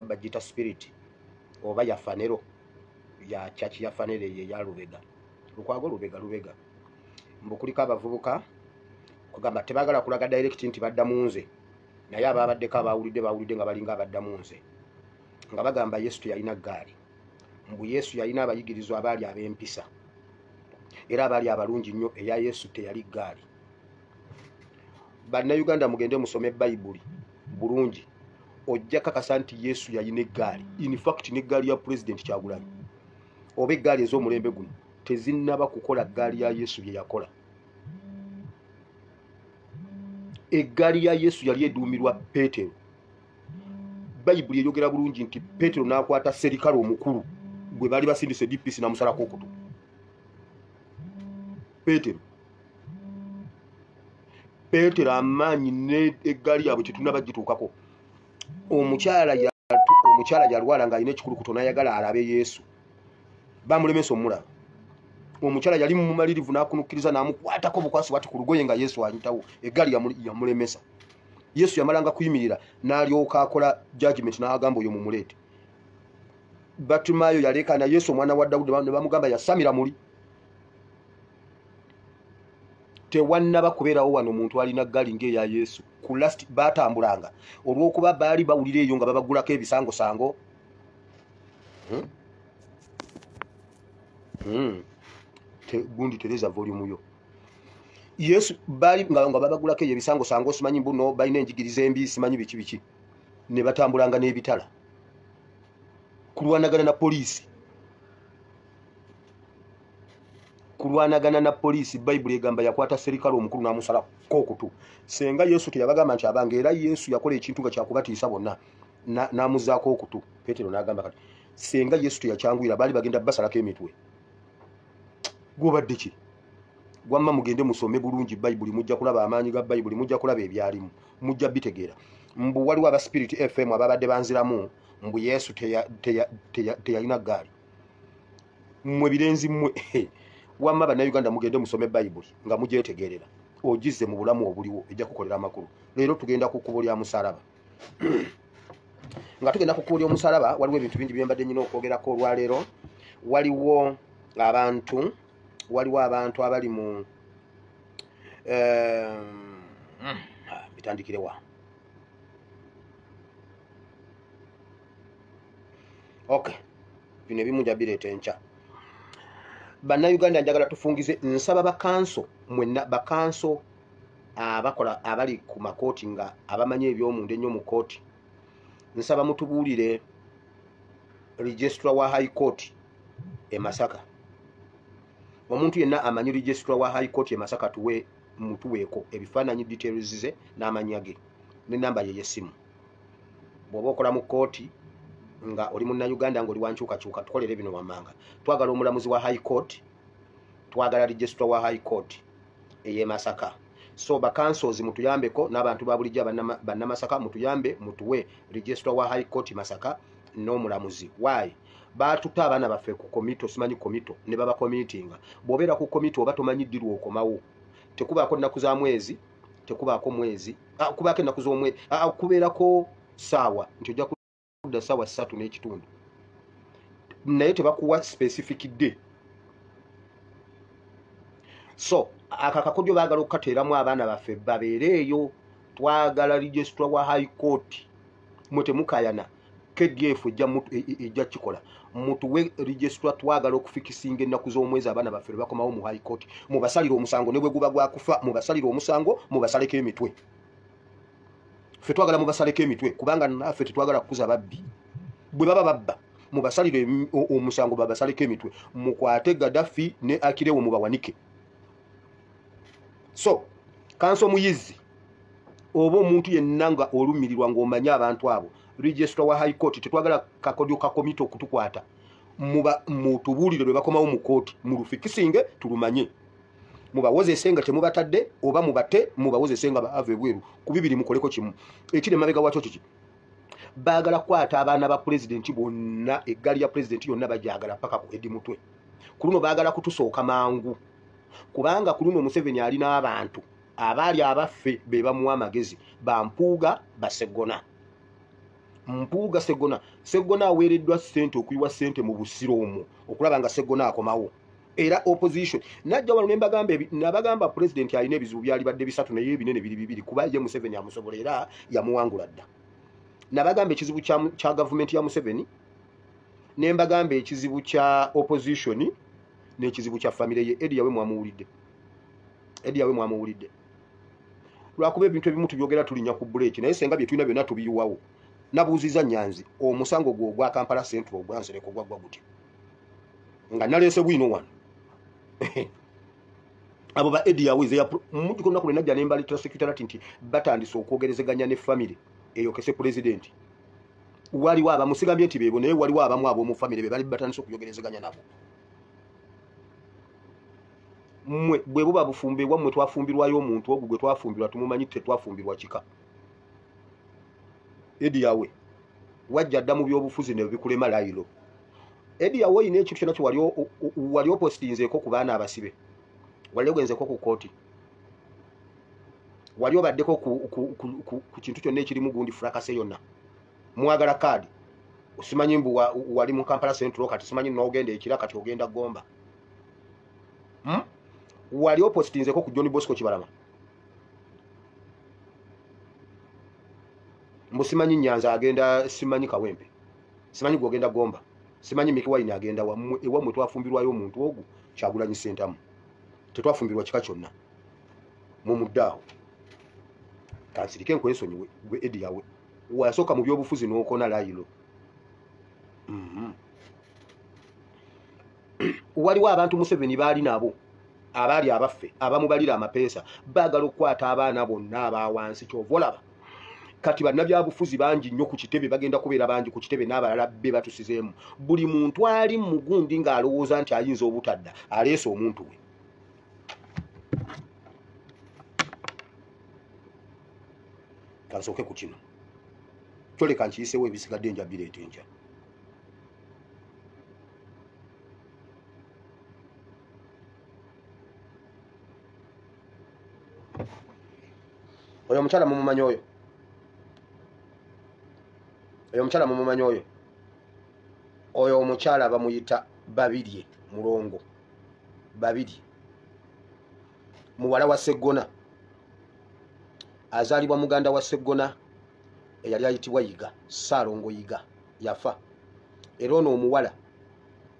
bagita spirit oba ya fanero ya chachi ya fanere ye ya Lubega Lukwago Lubega mbukulika abavubuka kugamba tebagala kulaga direct nti badda munze naye ababaddeko bawulidde nga balinga abadda munze nga bagamba Yesu teyalina gaali mbu Yesu yalina abayigirizwa abaali ab'empisa era abaali abalungi nnyo eya Yesu teyali gaali. Bannayuganda mugende musome Bayibuli bulungi ojja kakasa nti Yesu yalina eggaali. In fact n'eggaali ya President Kyagulanyi oba eggaali ez'omulembe guno tezinnaba kukola ggaali ya Yesu bye yakola. Eggaali ya Yesu yali eduumirwa Peetero. Bayibuli eyogera bulungi nti Peetero n'akwata serikale omukulu gwe baali basindise DPC namusalako okutu. Peetero amaanyi n'eggaali yaabwe tetunaba gituukako. Omukyala yalwala ng'alina ekikulukuto n'ayagala alabe Yesu. Bamulemesa omulaba. Omukyala yali mumalirivu n'akunukkiriza n'amukwatako bukwasi bwati ku lugoye nga Yesu ayitawo. Eggaali yamulemesa. Yesu yamalanga kuyimirira n'alyoka akola judgment n'agamba oyo mumuleete. Batimayo yalekana Yesu omwana wa Dawudi ne bamugamba yasamira muli. Tewannaba kubeerawo wano omuntu alina ggaali ng'eya Yesu. Ku last baatambulanga olw'okuba baali bawulira eyo nga babagulako ebisangosango. Gundi Tereza volume yo. Yesu baali nga babagulako eyo ebisangosango simanyi mbuno balina enjigiriza embi simanyi biki ne batambulanga n'ebitala kulwanagana na polisi. Bayibuli egamba yakwata serikale omukulu n'amusala kokutu. Senga Yesu teyabagamba nti abange era Yesu yakola ekintu nga kyakubatiisa bonna n'amuzaako okutu. Peetero n'agamba kati senga Yesu teyakyangwira baali bagenda basalako emitwe. Gwobadde ki? Gwamma mugende musome bulungi Bayibuli mujja kulaba amaanyi ga Bayibuli mujja kulaba ebyalimu mujja bitegeera. Mbu waliwo aba Spirit FM ababadde banziramu mbu Yesu teyalina ggaali. Mmwe birenzi mmwe wamma bannayuganda mugende musome Bayibuli nga mugyetegeerera ogize mu bulamu obuliwo ejja kukolera amakulu. Leero tugenda ku kkubo lya musalaba. Nga tugenda ku kkubo ly'omusalaba waliwo ebintu bingi bye mbadde nnina okwogerako olwaleero. Waliwo abantu abali mu bitandikirewa. Okay, bino ebimu nja bireeta enkya. Bannayuganda njagala tufungize nsaba bakanso mwenna bakanso abakola abali ku makooti nga abamanyi eby'omunda ennyo mu kooti. Nsaba mutubuulire registrar wa High Court e Masaka. Omuntu yenna amanyi registrar wa High Court e Masaka mutuweeko ebifaananyi details ze n'amanya ge n'ennamba ye y'essimu. Bw'oba okola mu kooti nga oli munnayuganda ng'oli wankyukakyuka tukolere bino wammanga. Twagala omulamuzi wa High Court, twagala registrar wa High Court ey'e Masaka. So bakansozi mutuyambeko n'abantu ba bulijjo bannamasaka mutuyambe mutuwe registrar wa High Court Masaka n'omulamuzi. Why? Batuta abaana baffe ku komito simanyi komito ne baba committinga. Bw'obeera ku komito oba tomanyi ddirwa okomawo. Tekubaako nnaku za mwezi, tekubaako mwezi, kubaako ennaku z'omwezi, kubeerako ssaawa nti ojja kudda ssaawa 3:30. Naye tebakuwa specific day. So akakakodyo baagala okukateeramu abaana baffe babeere eyo. Twagala registrar wa High Court mwe temukayana KDF ejja kikola mutuwe registrar. Twagala okufikisinga ennaku z'omwezi abaana baffe bakomawo mu High Court mubasalire omusango ne bwe guba gwa kufa mubasalire omusango mubasaleko emitwe. Ffe twagala mubasaleko emitwe kubanga naffe tetwagala kukuza babbi. Bwe baba babba mubasalire omusango babasaleko emitwe mukwate Gaddafi ne Akirewo mubawanike. So kanso muyizi oba omuntu yenna nga olumirirwa ng'omanya abantu abo registrar wa High Court tetwagala kakodyo ka komito okutukwata. Mutubuulire lwe bakomawo mu kooti mulufikisinge tulumanye. Mubawozese nga temubatadde oba mubate mubawozese nga baave bweru ku bibiri mukoleko kimu. Ekiri emabega wakyo kiki baagala kwata abaana ba president bonna eggaali ya president yonna bajagala paka ku Edi Mutwe. Ku luno baagala kutusooka mangu kubanga ku luno Museveni alina abantu abaali abaffe be bamuwa amagezi bampuuga basegona. Mpuuga Sseggona aweereddwa ssente okuyiwa ssente mu busiro omwo okulaba nga Sseggona akomawo. Era opposition najja wano nabagamba president alina ebizibu byali badde bisatu naye ebinene biri bibiri kuba ye Museveni amusobola era yamuwangula dda. Nabagamba ekizibu kya government ya Museveni, nembagamba ekizibu kya opposition n'ekizibu kya family ye. Eddie yawe mwamuwulidde. Lwakuba ebintu ebimu tubyogera tulinya ku break naye senga bye tulina byonna tubiyiwawo. Nabuuziza Nyanzi omusango gwo gwa Kampala Central ogwansereko gwagwa gutya nga naleese bwino wano. Abo ba Eddie Aweze ya mujju konna kule najja nembali secretary nti batandise okwogerezeganya ne family eyo kese president. Waliwo abamusigambye nti bebo naye waliwo abamu abo mu family be bali batandise okuyogerezeganya nabo. Mmwe bwe buba bufumbe wammwe twafumbirwayo omuntu ogwo gwe twafumbirwa tumumanyi tetwafumbirwa kika. Eddie Awe wajja dda mu byobufuzi ne bikulema layiro. Eddie Awe ine ekintu kyonna wali opostinzeeko ku baana abasibe. Wali ogenzeko ku kooti. Wali obaddeko ku kintu kyonna ekirimu gundi frakase yonna. Mwagala kaadi. Simanyi mbu wali mu Kampala Central kati simanyi n'ogenda ekira kati ogenda Gomba. Wali opostinzeeko ku John Bosco Kibalama. Musimanyi Nyanza agenda simanyi Kawempe. Simanyi gwogenda Gomba. Simanyi Miki Wine agenda ewammwe twafumbirwayo omuntu ogwo Kyagulanyi Ssentamu. Tetwafumbirwa kika kyonna. Mu muddaawo. Kansirike nkwesonyiwe gwe Eddie Awe. Wasooka mu byobufuzi n'okona layiro. Waliwo abantu Museveni baali nabo. Abaali abaffe abamubalira amapeesa baagala okukwata abaana bonna abawansi kyovolaba. Kati bannabyabufuzi bangi nnyo ku kitebe bagenda kubeera bangi ku kitebe n'abalala be batusizeemu. Buli muntu ali mu gundi ng'alowooza nti ayinza obutadda aleese omuntu we. Kansooke ku kino kyoleka nkiyiseewo ebisigadde njabireeta enkya. Oyo omukyala mumumanyi oyo. Oyo omukyala bamuyita Babirye Mulongo. Babirye. Muwala wa Sseggona. Azaalibwa muganda wa Sseggona eyali ayitibwa Yiga, Ssaalongo Yiga yafa. Era ono omuwala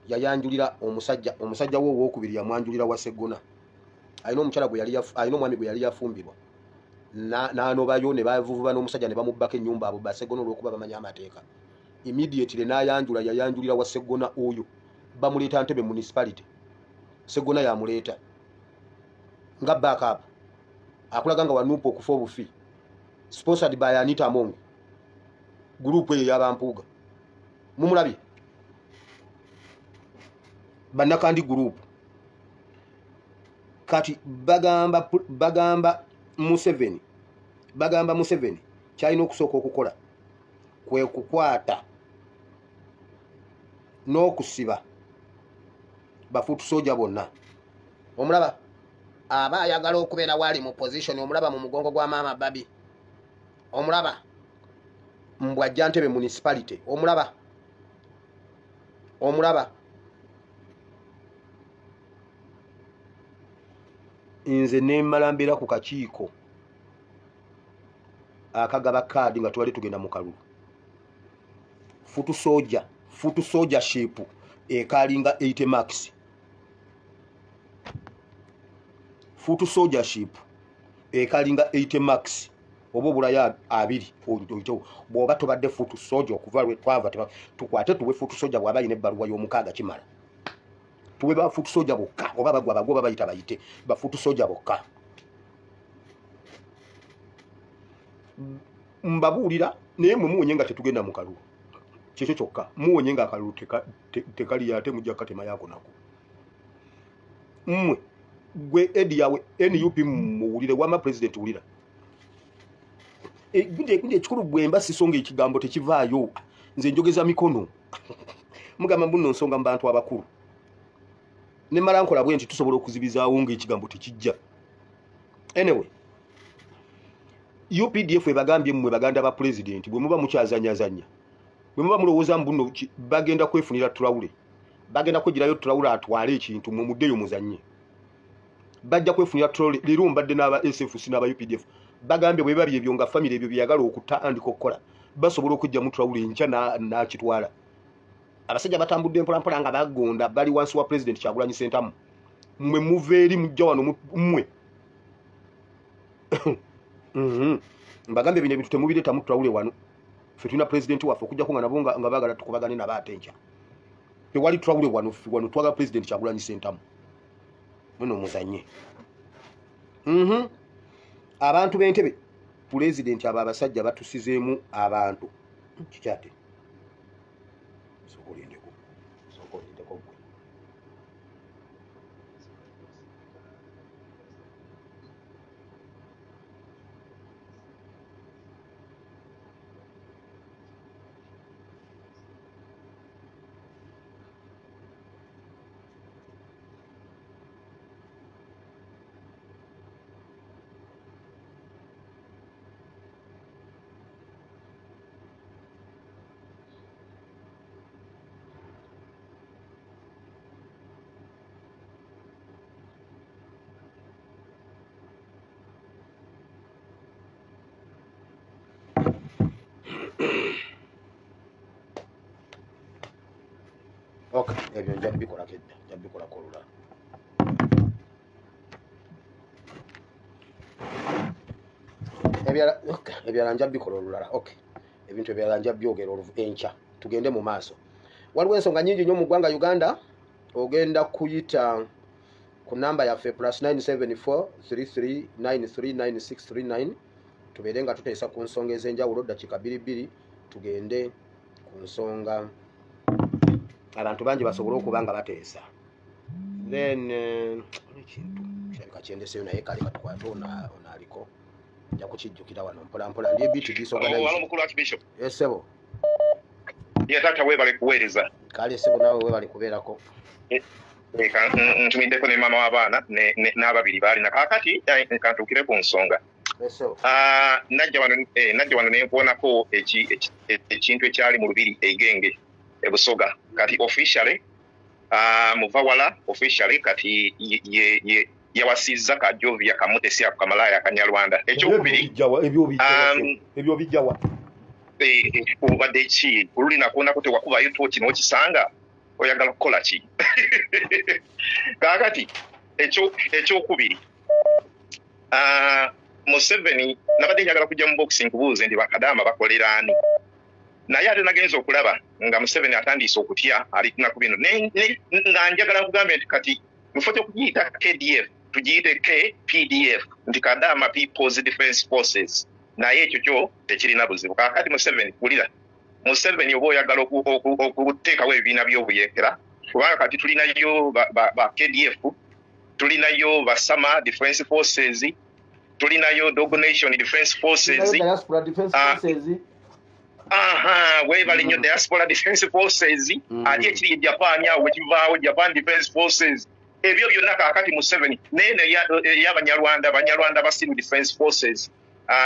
yayanjulira omusajja we owookubiri yamwanjulira wa Sseggona. Alina omukyala alina omwami gwe yali yafumbirwa. N'anobayo ne bavuvuba n'omusajja ne bamubbako ennyumba abo ba Sseggona olw'okuba bamanyi amateeka. Immediately n'ayanjula yayanjulira wa Sseggona oyo. Bamuleeta Ntebe municipality. Sseggona yamuleeta. Nga backup. Akulaga nga wanuupa okufa obufi. Sponsored by Anita Among. Group eyo y'abampuuga. Mumulabye. Bannakandi group. Kati bagamba Museveni kyalina okusooka okukola kwe kukwata n'okusiba bafuutu soja bonna. Omulaba aba ayagala okubeera wali mu position. Omulaba mu mugongo gwa maama Babi. Omulaba mbwajja Ntebe municipality. Omulaba nze nemmala mbeera ku kakiiko akagaba kaadi nga twali tugenda mu kalulu. Futu soldiership ekalinga 80 max. Futu soldiership ekalinga 80 max oba obulaya 2 bw'oba tobadde futu soldier okuva lwe twava tukwate tuwe futu soldier bw'aba alina ebbaluwa y'omukaaga kimala. Tuwe ba futu soldier bokka oba bagwa bayita bayite ba futu soldier bokka. Mbabuulira naye mwe muwonye nga tetugenda mu kalulu. Kyekyo kyokka muwonye nga akalulu tekali ate mujja katema yako nako. Mmwe gwe Eddie Awe NUP muwulire wama president wulira. Gunde ekikulu bwemba sisonga ekigambo tekivaayo. Nze njogeza mikono. Mugamba mbuno nsonga mbantu abakulu. Ne mala nkola bwe nti tusobola okuzibizaawo ng'ekigambo tekijja. Anyway, UPDF ebagambye mmwe baganda ba president bwe muba mukyazanyazanya bwe muba mulowooza mbuno bagenda kwefunira Traore bagenda kwegirayo Traore atwale ekintu mu muddeyo muzannye bajja kwefunira Traore leero mbadde n'aba SFC n'aba UPDF bagambye bwe babye ebyo nga family ebyo byagala okutandika okukola basobola okujja mu Traore nkya n'akitwala abasajja batambudde mpolampola nga bagonda bali wansi wa president Kyagulanyi Ssentamu mmwe muve eri mujja wano mmwe mbagambye bino ebintu temubireeta mu Traore wano ffe tulina president waffe okujja kunga nabo nga baagala tukubagane nabo ate nkya tewali Traore wano twagala president Kyagulanyi Ssentamu muno muzanye abantu b'entebe president aba abasajja batusizeemu abantu kikyate sokolindeko okay ebyo nja bikola kedda nja bikola kolula ebyala nja bikola olulala okay ebintu ebyala nja byogera enkya tugende mu maaso waliwo ensonga nyingi nnyo mu ggwanga Uganda ogenda kuyita ku namba yaffe +974 33939639 tubeere nga tuteesa ku nsonga ez'enjawulo dakiika 22 tugende ku nsonga abantu bangi basobole okuba nga bateesa then ekintu kirabika kyendeseyo naye kale katukwate onaaliko nja kukijjukira wano mpolampola ndi ebitu disorganize esebo taata weebale kuweereza kale sebo naawe weebale kubeerako ntumiddeko ne maama w'abaana n'ababiri baalina kaakati kantuukire ku nsonga najja wano nenkuwonako ekintu ekyali mu lubiri eigenge ebusoga kati officially muvawala officially kati yawasizza Kajovia Kamutesi Akamalaya Akanyarwanda ekyokubiri ebyo bijjawa obadde ki olulina kuonako tewakubayo toki n'okisanga oyagala kukola ki kaakati ekyokubiri Museveni nabadde njagala kujja mu boxing kubuuze ndi bakadaama bakolera ani naye ate nagenza okulaba nga Museveni atandise okutya alina ku bino nga njagala kugambye nti kati mufote okugiyita KDF tugiyite KPDF nti Kadaama People's Defence Forces naye ekyo kyo tekirina buzibu kaakati Museveni kulira Museveni oba oyagala okuteekawo ebibiina by'obuyeekera kubanga kati tulinayo ba KDF tulinayo ba Sama Defence Forces tulinayo Dogo Nation Defence Forces weebale nnyo Diaspora Defence Forces ate ekiri Japan awo wekivaawo Japan Defence Forces ebyo byonna kaakati Museveni neeno ey'Abanyarwanda basiru Defence Forces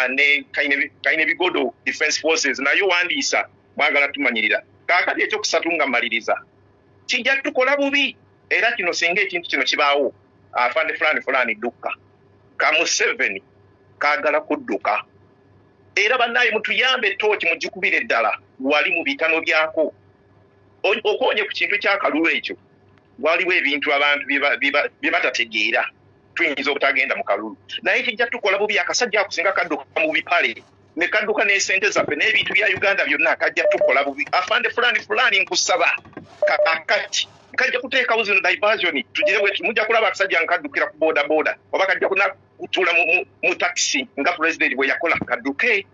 ne Kainebigodo Defence Forces nayo wandiisa mwagala tumanyirira kaakati ekyokusatu nga mmaliriza kijja tukola bubi era kino singa ekintu kino kibaawo afande fulani dukka ka Museveni kaagala kudduka era bannaye mutuyambe tooki mugikubira eddala wali mu bitano byako okonye ku kintu kyakalulu ekyo waliwo ebintu abantu bye batategeera tuyinza obutagenda mu kalulu naye kijja tukola bubi akasajja akusinga kadduka mu bipale ne kadduka n'esente zaffe n'ebintu bya Uganda byonna kajja tukola bubi afande fulani nkusaba kakati kajja kuteekawo zino diversion tugire bwe mujja kulaba akasajja nkaddukira ku boda oba kajja kutuula mu taxi nga president bwe yakola kadduke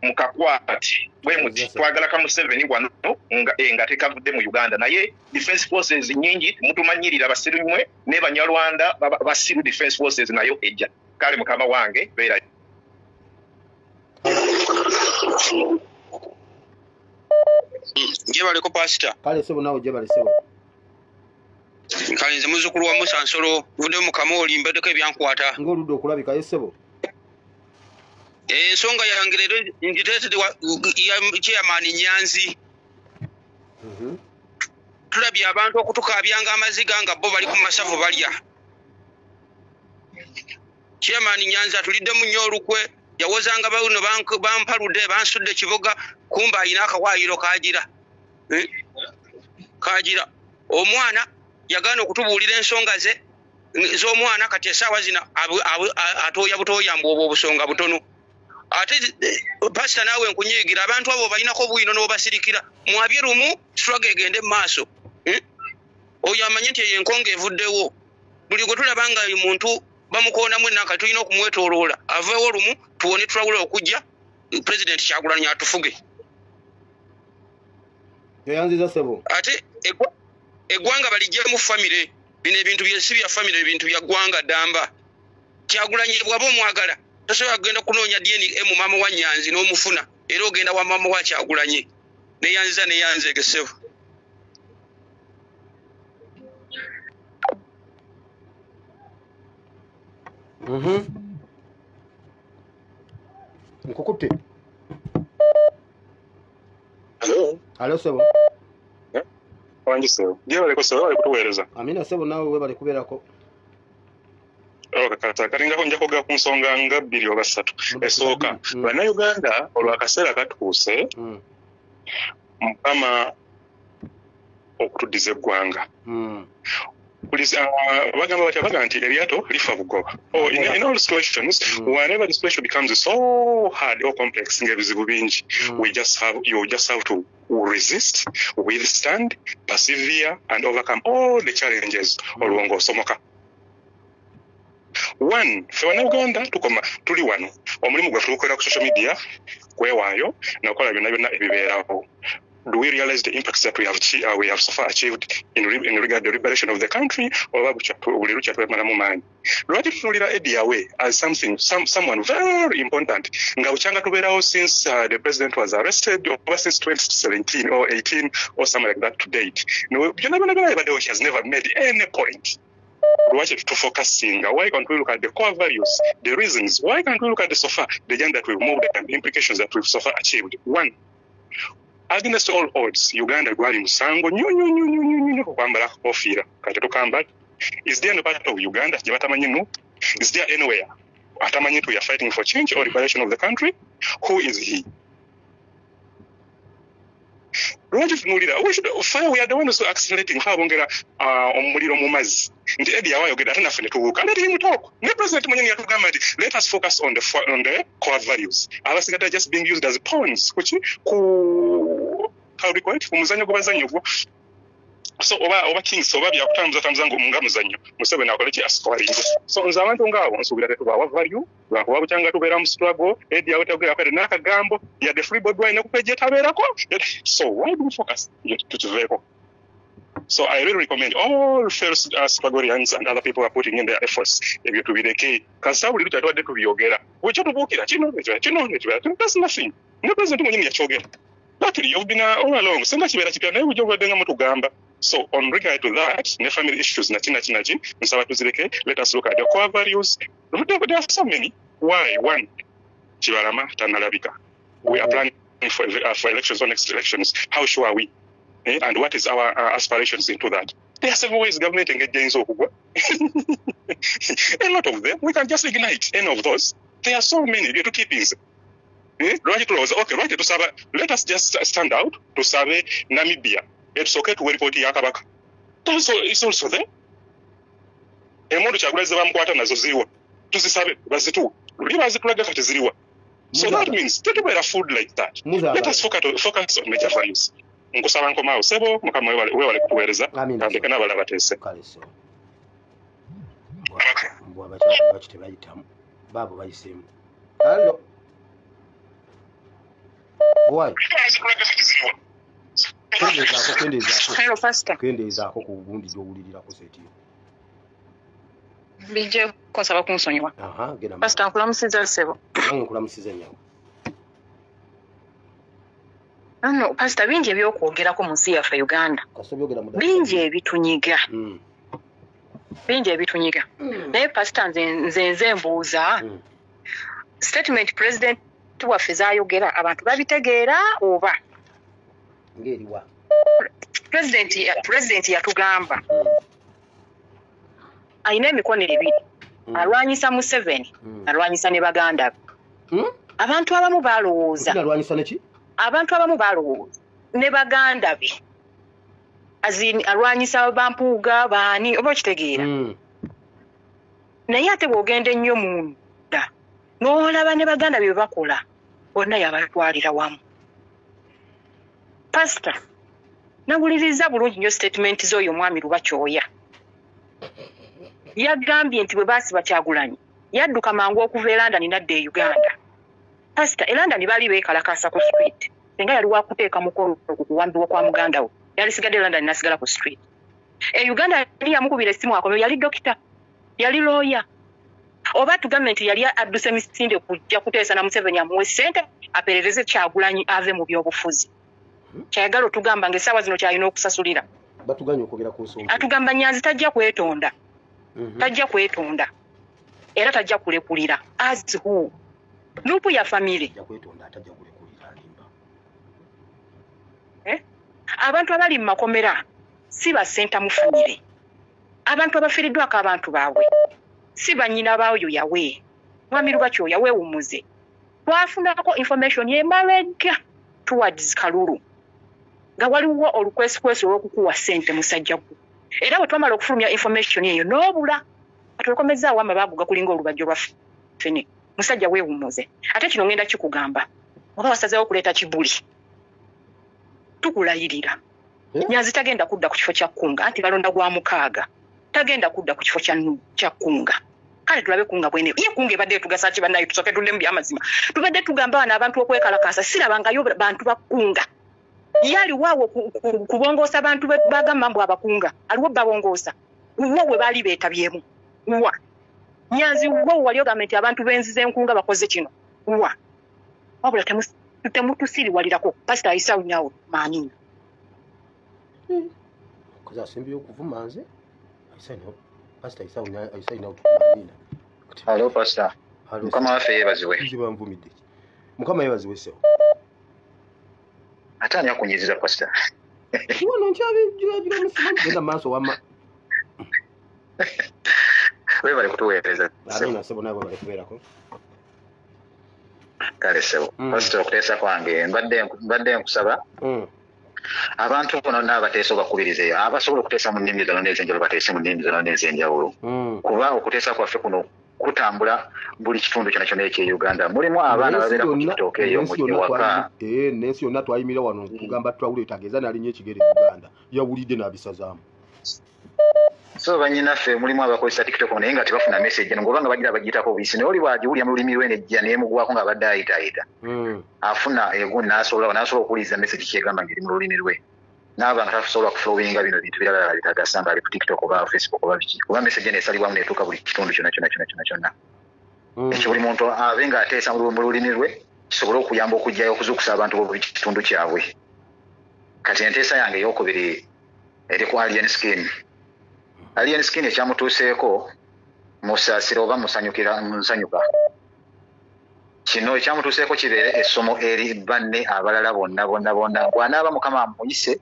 mukakwati bwe muti twagala ka Museveni wano nga tekavudde mu Uganda naye Defence Forces nyingi mutumanyirira basirunywe ne Banyarwanda basiru Defence Forces nayo ejja kale mukama wange beera Jebale ko pastor kale sebo nawe jebale sebo kale nze muzukulu wa Musa Nsolo vudde mu Kamoli mbeddeko ebyankwata ng'oludde okulabika yesebo ensonga yange leero ngiteetedde chairman Nyanzi tulabye abantu okutukabyanga amaziga nga bo bali ku masavu balya. Chairman Nyanza tuliddemu nnyo olukwe yawozanga bawuno bampalude bansudde kiboga kumba ayina akawaayiro kagira. Kagira omwana yagaana okutubuulira ensonga ze z'omwana kati essaawa zina atooya butooya mbu obwo obusonga butono. Ate pasita naawe nkunyiigira abantu abo balinako bwino n'obasirikira mwabye lumu struggle egende mu maaso. Oyo amanye nti enkonga evuddewo buli gwe tulaba nga muntu bamukoondamu enaka tulina okumwetooloola aveewo lumu tuwone tulawula okujja President Kyagulanyi atufuge. Yoyanziza sebo. Ate eggwanga balijja mu famire bino ebintu byesi bya famire ebintu bya ggwanga ddamba. Kyagulanyi bw'aba omwagala tasobola kugenda kunoonya DNA mu maama wa Nyanzi n'omufuna era ogenda wa maama wa Kyagulanyi neyanze gesebo. Nkukutte. Hello sebo. Wangi sebo. Ndiye bale kusaba kutuweereza. Amina sebo nawe we bale kubeerako. Kata kalinga njako ga ku nsonga nga 2 oba 3. Esooka. Bannayuganda olwakaseera katuuse. Mukama okutuddiza eggwanga. Bagamba nti eryato lifa bugoba. In all situations, whenever the situation becomes so hard or complex, ng'ebizibu bingi, you just have to resist, withstand, persevere, and overcome all the challenges. Olwongo osomoka. One, Uganda tukoma tuli wano. Omulimu gwe tukolera ku social media kwewaayo n'okola byonna ebibeerawo. Do we realize the impacts that we have so far achieved in regard to the liberation of the country? Or as someone very important. Since the president was arrested since 2017 or 18 or something like that to date. No, he has never made any point. To focusing. Why can't we look at the core values, the reasons? Why can't we look at the journey that we've moved and the implications that we've so far achieved? One. Against all odds, Uganda gwali musango nyo kwambala kofira kati tukamba. Is there any part of Uganda gye batamanyi no? Is there anywhere atamanyi we are fighting for change or liberation of the country? Who is he? We are the ones who are accelerating omuliro mu mazzi. Nti edi yawayo geda tena fene tubuka. Let him talk. Ne president mwenye yatugamba nti let us focus on the core values. Abasigata just being used as pawns. How do you call it? Kumuzanyo kubazanyo gwo. So oba kings oba bya kutambuza ngo nga muzanyo. Musebe akole ki askwari. So nza abantu ngawo nsubira tetuba wa value. Lwakuba bukyanga tubeera mu struggle. Edi yawe tagera kale nakagambo ya the free board wine kupeje tabeerako. So why do we focus? Tutuveko. So I really recommend all first Stragorians and other people are putting in their efforts if to be the key. Kasabu litu atwade tubiyogera. Wecho tubukira kino that's nothing. No president mwenye yachogera. Luckily you've been all along. Senda kibera kipya naye ujyo wadenga mutugamba. So on regard to that, the family issues nsaba tuzireke. Let us look at the core values. There are so many. Why? One, Chibalama Tanalabika. We are planning for elections or next elections. How sure are we? And what is our aspirations into that? There are several ways government engages in a lot of them. We can just ignite any of those. There are so many. There are two keepings. Okay, right to serve. Let us just stand out to serve Namibia. It's okay to report Yakabaka. It's also there. So that means take away food like that. Let us focus on major values. Nkusaba nkomaawo sebo mukama wewale kutuweereza kandeke n'abala bateese mbw abakyala lwaki tebayitamu baabo bayiseemu allo why kendeezaako ku bugundi gy'owulirirako seetiyo bijje konsaba kunsonyiwa pasita nkulamusiza sebo nkulamusiza nyawo ano pasita bingi ebyokwogerako mu nsi yaffe Uganda bingi ebitunyiga naye pasita nze mbuuza statement president waffe zayogera abantu babitegeera oba ng'eriwa president yatugamba ayina emikono ebiri alwanyisa Museveni alwanyisa ne baganda abantu abamu balowooza abantu abamu balowooza ne baganda be azini alwanyisa bampuuga baani oba okitegeera naye ate bw'ogenda ennyo munda n'olaba ne baganda bye bakola bonna yabatwalira wamu. Pastor nawuliriza bulungi nnyo statement z'oyo mwami Lubakyoya yagambye nti bwe baasiba Kyagulanyi yadduka mangu okuva e London n'adda e Uganda. Pastor e London baali beekalakaasa ku street senga yali wakuteeka mukolo ku kuwambiwa kwa muganda we yali sigadde London nasigala ku street. E Uganda yali yamukubira essimu akomyo yali dokita yali lawyer oba tugamenti yali adduse misinde kujja kuteesa na Museveni amuwe ssente aperereze Kyagulanyi ave mu byobufuzi. Kyayagala otugamba ng'essaawa zino kyalina okusasulira batuganya okwogera ku nsonga atugamba Nyanzi tajja kwetonda tajja kwetonda era tajja kulekulira as who nupu ya family tajja kwetonda atajja kulekulira alimba abantu abali mu makomera si basenta mu family abantu abafiiriddwako abantu baabwe si bannyina baayo yawe mwami Lubakyoya weewumuze twafunako information y'emabega towards Kalulu nga waliwo olukwesikwesi olw'okukuwa ssente musajja gwo era bwe twamala okufulumya information eyo n'obula atulokomezaawo amabaago gakulinga olubajjo lwa ffene musajja weewumuze ate kino ngenda kikugamba oba wasazeewo okuleeta kibuli tukulayirira Nyanzi tagenda kudda ku kifo kya Kkunga anti balonda gwa mukaaga tagenda kudda ku kifo kya Kkunga kale tulabe Kkunga bwene ye Kkunga ebadde tugasa ki bannaye tusooke tudde mu byamazima tubadde tugamba bano abantu okwekalakaasa sirabangayo bantu ba Kkunga yali waawo kubongoosa bantu bagamba mbu abakunga aliwo babongoosa wo bwe baali beetabyemu wa Nyanzi wo wali ogamenti abantu benzize Nkunga bakoze kino wa wabula temutusiriwalirako Pastor Isaac Nyawo maanina koza simbi okuvuma nze Pastor Isaac Nyawo maanina. Hello Pastor. Mukama waffe yeebazibwe. Nzibamvumidde. Mukama yeebazibwe sewo. Atani akunyizira Pastor. Wano nkyabijjira musimanyi genda maaso wama. Weebale kutuweereza. Alina sebo nabo bali kubeerako. Kale sebo. Pastor okuteesa kwange mbadde nkusaba. Abantu bonna abateesa bakubirize abasobola okuteesa mu nnimi zonna ez'enjawulo bateese mu nnimi zonna ez'enjawulo kuba okuteesa kwaffe kuno kutambula buli kitundu kyonna eky'e Uganda mulimu abaana babeera ku TikTok eyo mu waka n'ensi yonna twayimira wano kugamba twawule tageeza nalinnya ekigere Uganda yawulidde n'abisazaamu so bannyinaffe mulimu abakozesa TikTok naye nga tebafuna message ngoba nga bagira bagiyitako buyisi naye oli bwagiwulya mu lulimi lwe nejja neemugwako nga abadde ayitaayita afuna egu n'asobola okuwuliriza message kyegamba ngeri mu lulimi lwe n'aba nga tasobola kuflowinga bino bintu birala bitagasa nga ali ku TikTok oba Facebook oba biki kuba message neesalibwamu neetuuka buli kitundu kyonna ekyo buli muntu abe nga ateesa mu lulimi lwe kisobole okuyamba okugyayo okuzuukusa abantu bo buli kitundu kyabwe kati enteesa yange ey'okubiri eri ku Alien Skin ekyamutuuseeko musaasira oba musanyuka kino ekyamutuuseeko kibeere essomo eri banne abalala bonna bw'anaaba Mukama amuyise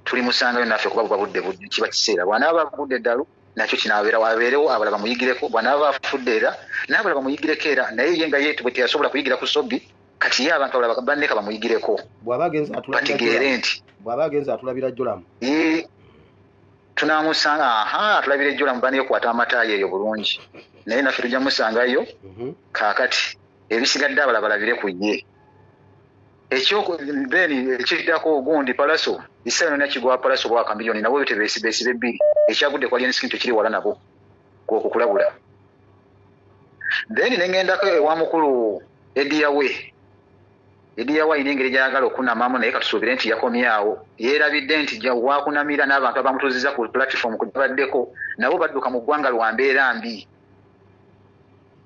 tuli musangayo naffe kuba buba budde kiba kiseera bw'anaaba budde eddalu nakyo kinaabeerewo abalala bamuyigireko bw'anaaba afudde era n'abalala bamuyigireko era naye ye nga ye bwe teyasobola kuyigira ku sobbi kati ye abantu abalala banne ka bamuyigireko bategeere nti bw'aba agenze atulabira Jolamu tunaamusanga atulabira Jolamu baneekwata amataayi eyo bulungi naye naffe tujja musangayo kaakati ebisigadde abalala balabire ku ye ekiddako ogundi Palaso Isayo nakigwa Palaso bwaka miliyoni nabo tebeesibe bbiri ekyagudde kwa Alien Skin tekiri wala nabo okukulabula then nengendako ewa mukulu Ediyawe ine engeri gyayagala okunamamu naye katusuubire nti yakomyawo yeerabidde nti wakunamira n'abantu abamutuuziza ku platform kubaddeko nabo badduka mu ggwanga lwa mbeera mbi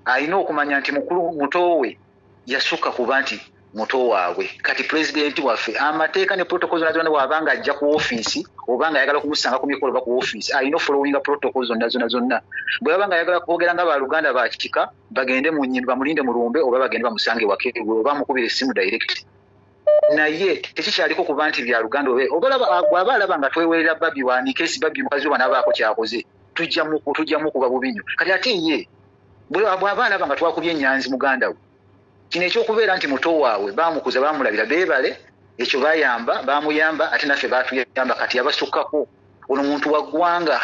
alina okumanya nti mukulu muto we yasukka kuba nti muto waabwe kati pulezidenti waffe amateeka ne protocol zonna bw'abanga ajja ku ofiisi oba nga ayagala kumusanga ku mikolo oba ku ofiisi alina followinga protocol zonna bwe babanga ayagala kwogera nga baluganda bakika bagende mu nnyimba bamulinde mu lumbe oba bagende bamusange wake oba mukubira essimu direct naye tekikyaliko kuba nti bya luganda bw'aba alaba nga twewerera babbi wanika esi babbi mukazi we banabaako kyakoze tujjamu kuba bubi nnyo kati ate ye bw'aba alaba nga twakubye ennyanzi muganda we kino ekyokubeera nti muto waabwe baamukuza baamulabira beebale ekyo baamuyamba ate naffe baatuyamba kati yabasukkako ono muntu wa ggwanga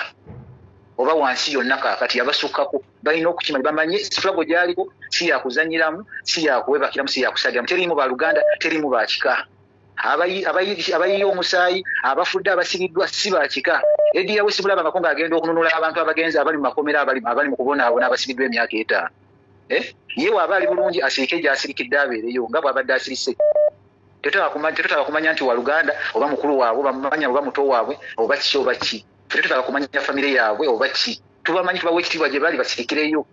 oba wansi yonna kaakati yabasukkako balina okukimanya bamanye struggle gyaliko si yakuzanyiramu si yakuwebakiramu si yakusagiramu terimu baluganda terimu bakika abayiye omusaayi abafudde abasibiddwa si bakika ediya we sibulabangako ng'agenda okununula abantu abagenzi abali mu makomera abali mu kubonaabona abasibiddwa emyaka 5 ye waaba ali bulungi asiike gy'asirikidde abeereyo nga bw'abadde asirise tetutaka kumanya nti waluganda oba mukulu waabwe bamumanya oba muto waabwe oba kiki oba ki tetutaka kumanya famire yaabwe oba ki tubamanyi tubawa ekitiibwa gye bali basirikireyo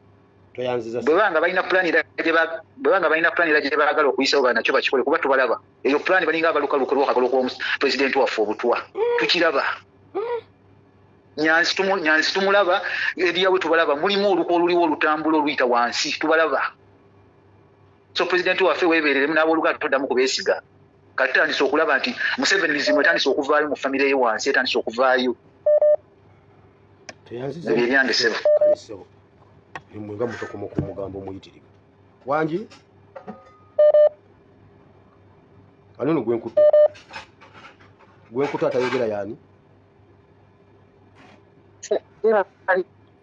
bwebanga balina pulaani gye baagala okuyisawo banakyo bakikole kuba tubalaba eyo pulaani balinga abalukaluka olwakagalo kw'omupulezidenti waffe obutwa tukiraba nyansi tumulaba eriyawe tubalaba mulimu oluko oluliwo olutambula oluyita wansi tubalaba so pulezidenti waffe weebereremu n'abooluganda toddamu kubeesiga kati tutandise okulaba nti Musevenizimu etandise okuvaayo mu famire ye wansi etandise okuvaayo ebyo ebyange sebo mwenga mutokoma ku mugambo omuyitirivu wangi anono gwenkutte atayogera yaani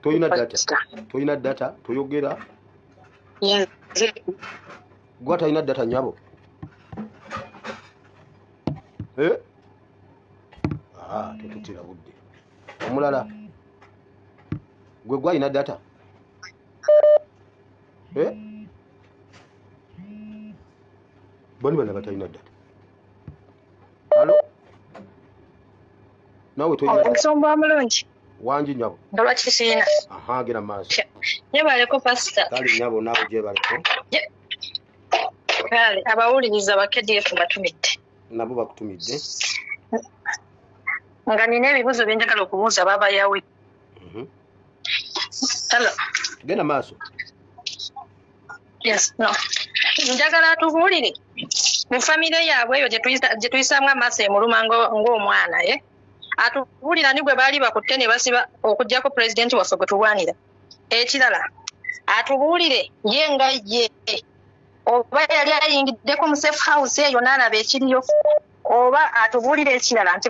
toyina data toyogera gwe atalina data nyabo totutira budde omulala gwe gwalina data bani bana batalina data alo nawe omusomba mulungi wangi nyabo ndolwaki siina gera maaso yebaleko pasita kale nyabo naawe gyebaleko kale abawuliriza ba KDF batumidde nabo bakutumidde nga nina ebibuzo bye njagala okubuuza baba yawe genda maaso yes no njagala atubuulire mu famire yaabwe eyo gye tuyisaamu amaaso emuluma ng'omwana atubuulira ni gwe baali bakutte ne basiba okuggyako pulezidenti waffe gwe tulwanira ekirala atubuulire ye nga ye oba yali ayingiddeko mu safe house eyo n'alaba ekiriyo oba atubuulire ekirala nti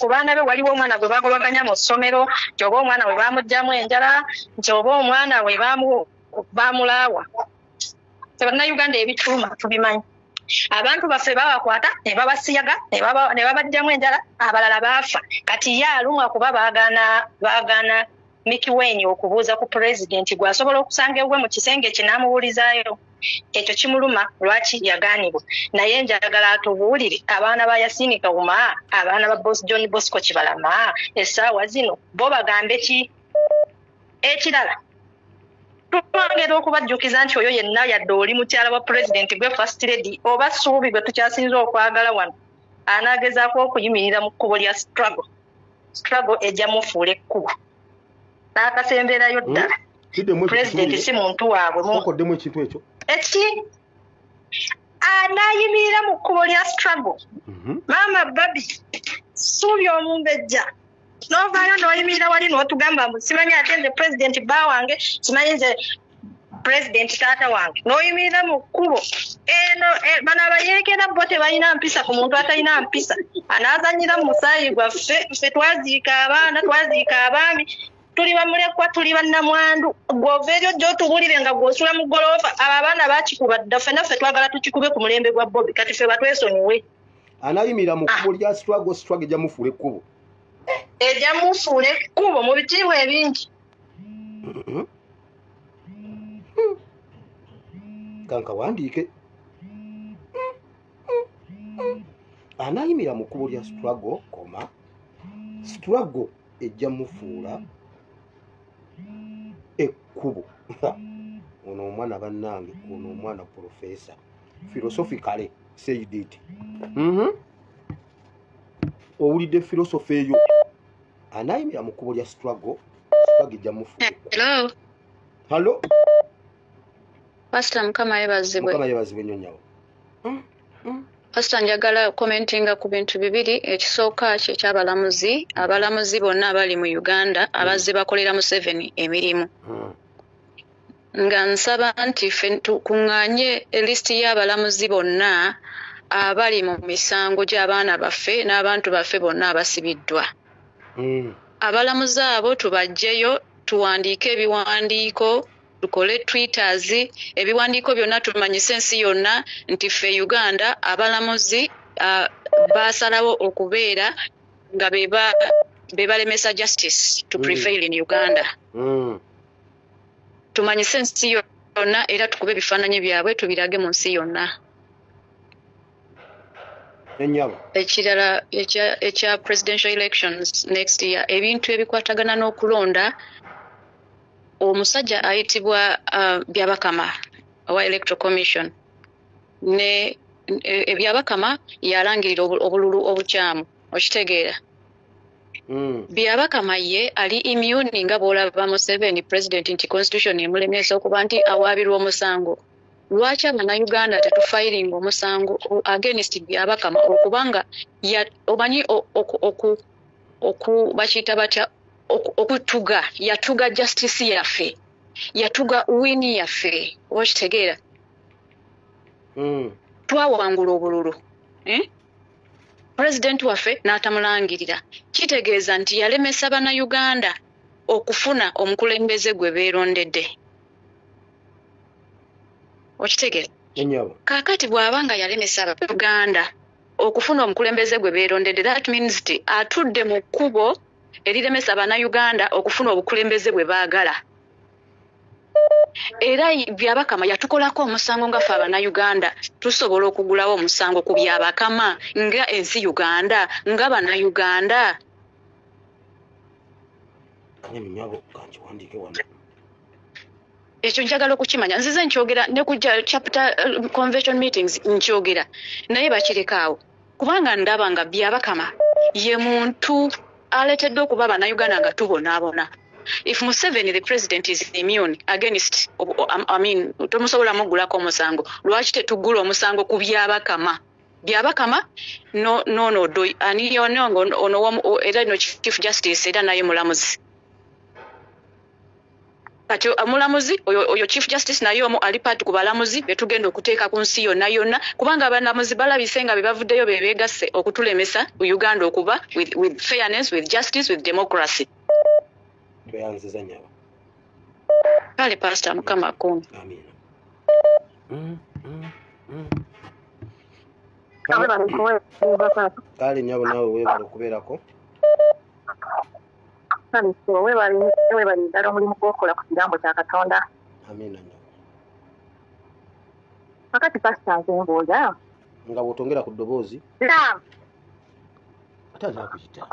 ku baana be waliwo omwana gwe bagobaganya mu ssomero nti oba omwana we baamuggyamu enjala nti oba omwana we baamulaawa bannayuganda ebituluma tubimanyi abantu baffe babakwata ne babasiyaga ne babaggyamu enjala abalala baafa kati ye alumwa kuba baagaana mikiweni okubuuza ku pulezidenti gwasobola okusanga ewuwe mu kisenge kinaamubuulizaayo ekyo kimuluma lwaki yagaanibwa naye njagala atubuulire abaana ba Yasini Kawuma abaana ba John Bosco Kibalama essaawa zino bo bagambe ki ekirala twongera okubajjukiza nti oyo yenna yadde oli mukyala wa pulezidenti gwe first lady oba Suubi gwe tukyasinza okwagala wano anaagezaako okuyimirira mu kkubo lya struggle ejja mufuula ekkubo n'akasembeerayo ddala pulezidenti si muntu waabwe mukoddemu ekintu ekyo anaayimirira mu kkubo lya struggle maama babi Suubi omumbejja n'ovaayo n'oyimirira wali n'otugamba mbu simanyi ate nze pulezidenti bba wange simanyi nze pulezidenti taata wange n'oyimirira mu kkubo eno bano abayeekera bo tebalina mpisa ku muntu atalina mpisa anaazanyira mu musaayi gwaffe ffe twaziika abaana twaziika abaami tuli bamulekwa tuli bannamwandu gw'ova eryo gy'otubuulire nga gw'osula mu ggoloofa abo abaana baakikuba dda ffe naffe twagala tukikube ku mulembe gwa Bobi kati ffe batwesonyiwe anaayimirira mu kkubo lya struggle ejja mufuula ekkubo ejja mufuula ekkubo mu bitiibwa ebingi kankawandiike anaayimirira mu kkubo lya struggle ejja mufuula ekkubo ono omwana bannange ono omwana profesa philosophically said it owulidde philosophy eyo anaayimirira mu kkubo lya struggle ejja mufuula hallo pastor mukama yebazibwe nnyo nyawo Pastor njagala commentinga ku bintu bibiri ekisooka kye ky'abalamuzi abalamuzi bonna abali mu Uganda abazze bakolera mu 7 emirimu nga nsaba nti ffe tukuŋŋaanye listi y'abalamuzi bonna abali mu misango gy'abaana baffe n'abantu baffe bonna abasibiddwa abalamuzi abo tubaggyeyo tuwandiike ebiwandiiko tukole twitters ebiwandiiko byonna tumanyise ensi yonna nti ffe Uganda abalamuzi basalawo okubeera nga bebalemesa justice to prevail in Uganda tumanyise ensi yonna era tukube ebifaananyi byabwe tubirage mu nsi yonna ekirala ekya presidential elections next year ebintu ebikwatagana n'okulonda omusajja ayitibwa Byabakama owa Electoral Commission ne Byabakama yalangirira obululu obukyamu okitegeera Byabakama ye ali immune nga bw'olaba Museveni president nti constitution emulemesa okuba nti awaabirwa omusango lwaki Abannayuganda tetufayiringa omusango against Byabakama okubanga omanyi bakiyita batya okutuga yatuga justice yaffe yatuga wini yaffe okitegeera twawangula obululu president waffe n'atamulangirira kitegeeza nti yalemesa Bannayuganda okufuna omukulembeze gwe beerondedde okitegeera kaakati bw'abanga yalemesa Abannayuganda okufuna omukulembeze gwe beerondedde that means ti atudde mu kkubo eriremesa Abannayuganda okufuna obukulembeze bwe baagala era Byabakama yatukolako omusango nga ffe Abannayuganda tusobola okugulawo omusango ku Byabakama nga ensi Uganda nga Bannayuganda ekyo njagala okukimanya nzize nkyogera ne ku chapter convention meetings nkyogera naye bakirekaawo kubanga ndaba nga Byabakama ye muntu aleteddwa okuba Bannayuganda nga tubonaabona if Museveni the president is immune against tomusobola mugulako omusango lwaki tetugula omusango ku Byabakama no do ani ono era no chief justice era naye mulamuzi kati omulamuzi oyo chief justice naye omu ali part ku balamuzi betugenda okuteeka ku nsi yonna kubanga abalamuzi balabise nga bebavuddeyo bebeegasse okutulemesa Uganda okuba with fairness with justice with democracy kale pastor Mukama akuumi kale nyabo nawe weebala okubeerako webali ddala omulimu gw'okola ku kigambo kya Katonda amina kakati pasita nze mbuuza nga bw'otongera ku ddoboozi ate azakuyita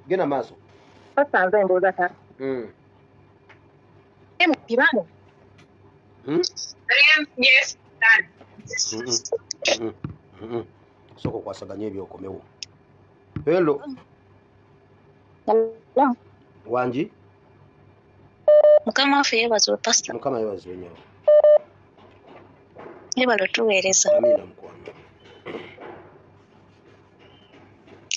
genda maaso pasita nze mbuuza ta mukibano Yes. soko kwasaganya ebyokomewo hello wanji Mukama waffe yeebazibwe pasita. Mukama yeebazibwe nnyo. Yeebala otuweereza. Amina mukwano.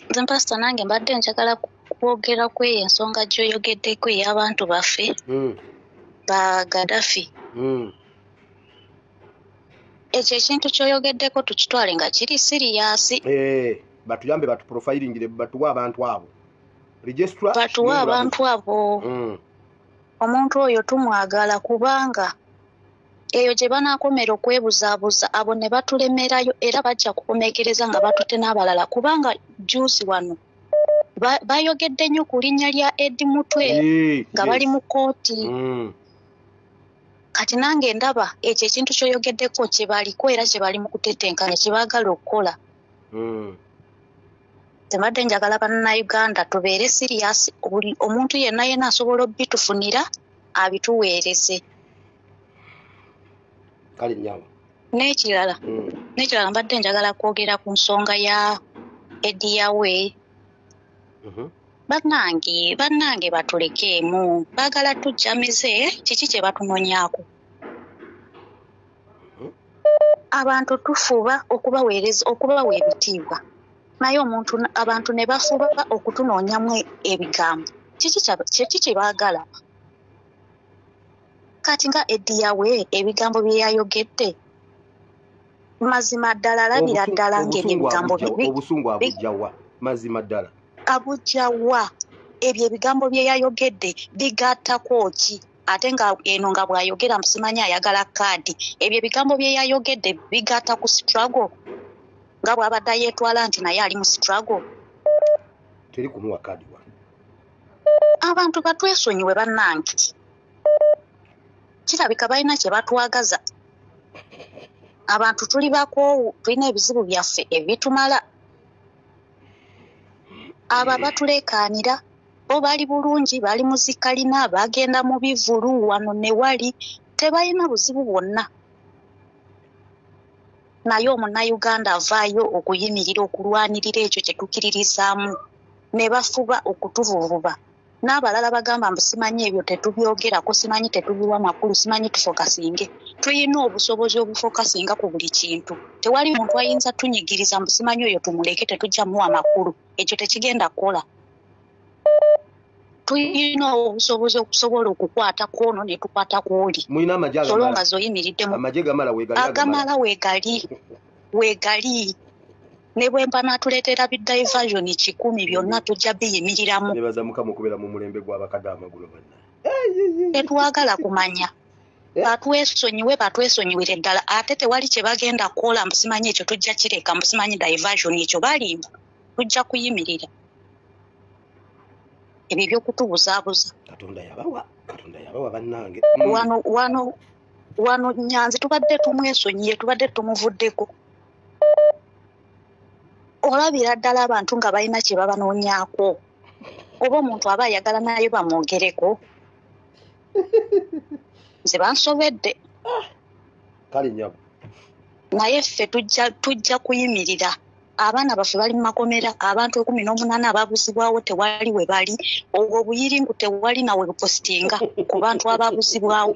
Nze pasita nange mbadde njagala kwogera ku eyo ensonga gy'oyogeddeko ey'abantu baffe ba Gaddafi. Ekyo ekintu ky'oyogeddeko tukitwale nga kiri siriyasi. Batuyambe batuprofilingire batuwa abantu abo. Registrar batuwa abantu abo. Omuntu oyo tumwagala kubanga eyo gye banaakomera okwebuzaabuza abo ne batulemerayo era bajja kukomekereza nga batutte n'abalala kubanga juuzi wano bayogedde nnyo ku linnya lya Edi Mutwe nga bali mu kooti. Kati nange ndaba ekyo ekintu ky'oyogeddeko kye baliko era kye bali mu kutetenkanya kye baagala okukola. Tembadde njagala bannayuganda tubeere siriyasi buli omuntu yenna asobola obitufunira abituweereze. Kale nyawo. N'ekirala mbadde njagala kwogera ku nsonga ya Ediyawe. Bannange batulekeemu baagala tujjamize kiki kye batunonyaako. abantu tufuba okubawa ebitiibwa naye abantu ne bafuba okutunoonyamu ebigambo kiki kye baagala kati nga Ediyawe ebigambo bye yayogedde mazima ddala alabira ddala ngeri ebigambo obusungu abujjawa mazima ddala abujjawa ebyo ebigambo bye yayogedde bigattako ki ate nga eno nga bw'ayogera musimanyi ayagala kaadi ebyo ebigambo bye yayogedde bigatta ku struggle nga bw'abadde yeetwala nti naye ali mu struggle teri kumuwa kaadi wa abantu batwesonyiwe bannange kirabika balina kye batwagaza abantu tuli bakoowu tulina ebizibu byaffe ebitumala abo batuleekaanira bo bali bulungi bali muzikalina bagenda mu bivulu wano ne wali tebalina buzibu bwonna naye omunnayuganda avaayo okuyimirira okulwanirira ekyo kye tukiririzaamu ne bafuba okutuvuvuba n'abalala bagamba mbu simanyi ebyo tetubyogerako simanyi tetubiwa makulu simanyi tufokasinge tulina obusobozi obufokasinga ku buli kintu tewali muntu ayinza tunyigiriza mbu simanyi oyo tumuleke tetujja muwa makulu ekyo tekigenda kukola tulina obusobozi okusobola okukwata kwono ne tukwata kwoli solonga zoyimiriddemu agamala weegali ne bwe mpa n'atuleetera bidiversion 10 byonna tujja biyimiriramu nebaza mukama okubeera mu mulembe gw'abakadde amagulu banna tetwagala kumanya batwesonyiwire ddala ate tewali kye bagenda kukola mbusimanyi ekyo tujja kireka mbusimanyi diversion ekyo balimba tujja kuyimirira ebyo byokutubuzaabuza katonda yabawa bannange wano Nyanzi tubadde tumwesonyiye tubadde tumuvuddeko olabira ddala abantu nga balina kye babanoonyaako oba omuntu aba ayagala naye bamwogereko nze bansobedde kale nyabo naye ffe tujja kuyimirira abaana baffe bali mu makomera abantu 18 ababuzibwawo tewali we bali obwo buyiringu tewali nawe bupositinga ku bantu ababuzibwawo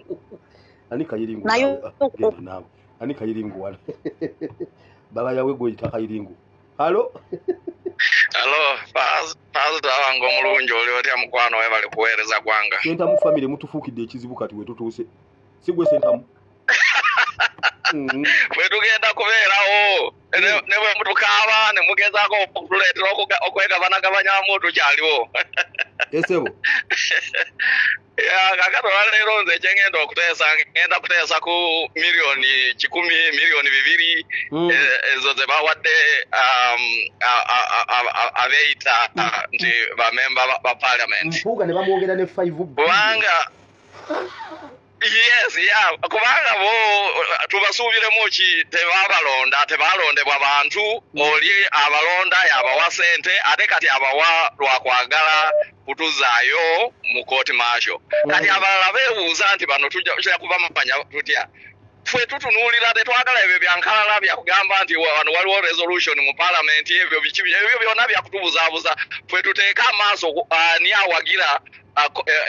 ani kayiringu wala baba yawe goyita kayiringu halo pasita wange omulungi oli otya mukwano we bali kuweereza gwanga sentamu famire mutufuukidde ekizibu kati we tutuuse sigwe sentamu bwe tugenda kubeerawo ne bwe mutukaaba ne mugezaako okutuleetera okwegabanagabanyamu tukyaliwo esebo kakati olwaleero nze kyengenda okuteesa ngenda kuteesa ku miliyoni 10 miliyoni 2 ezo ze bawadde abeeyita nti bamemba ba parliament mpuuga ne bamwongera ne 5 kubanga yes kubanga bo tubasuubiremu ki tebalondebwa bantu oli abalonda yabawa sente ate kati abawa lwakwagala kutuzaayo mu kooti maasho kati abalala beebuuza nti bano tujja kuba mumanya tutya ffe tutunuulira tetwagala ebyo byankalala byakugamba nti wano waliwo resolution mu palamenti ebyo byonna byakutubuzaabuza ffe tuteeka amaaso ani awagira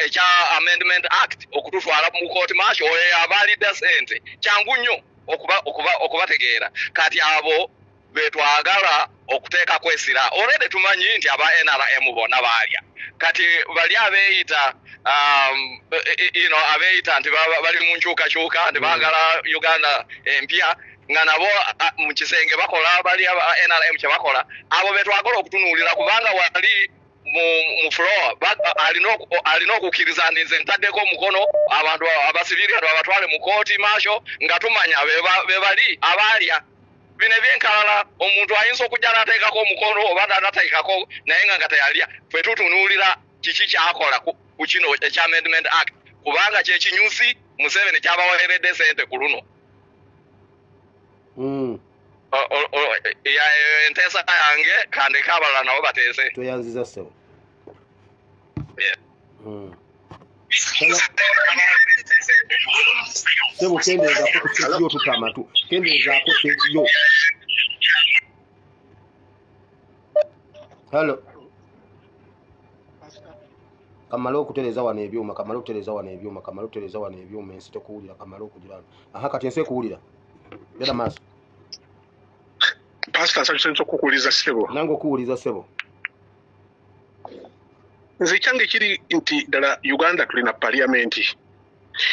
ekya amendment act okututwala mu kooti maasho oyo abaalidde sente kyangu nnyo okubategeera kati abo betwagala okuteeka kwesira olwedde tumanyi nti aba NRM bonna baalya kati bali abeeyita abeeyita nti bali mu nkyukakyuka nti baagala Uganda empya nga nabo mu kisenge bakola bali aba NRM kye bakola abo betwagala okutunuulira kubanga wali mu floor alina okukkiriza nti nze ntaddeko omukono abantu abasibiriano abatwale mu kooti maasho nga tumanya be bali abaalya bino ebyenkalala omuntu ayinza okujja n'ateekako omukono oba n'atateekako naye nga teyalya ffe tutunuulira kiki kyakola ku kino ekya amendment act kubanga kyekinyusi Museveni kyabaweeredde sente ku luno enteesa yange kandeka abalala nabo bateese toyanziza sebo sebo kendeezaako ku sekiyo tutamatu kendeezaako sekiyo halo kamala okutereza wano ebyuma ensi tekuwulira kamala okugirana aha kati ensi ekuwulira genda maaso Pastor Sachisenso kukuliza sebo. Nango kuuliza sebo. Nze kyange kiri nti dala Uganda tulina parliamenti.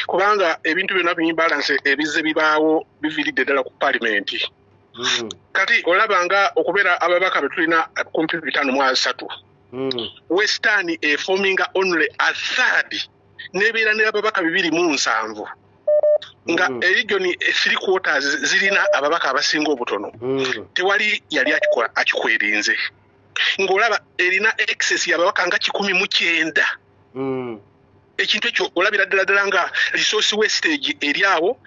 Kubanga ebintu byonna by'imbalance ebize bibaawo biviridde ddala ku parliamenti. Kati olabanga okubeera ababaka betulina kumpi 503. Western forming only a third. Nebeera ne ababaka 207. Nga region 3/4 zirina ababaka abasinga obutono. Tewali yali akikwerinze. Ngolaba erina excess yababaka nga 19. Ekintu ekyo olabira ddala nga resource wastage eri awo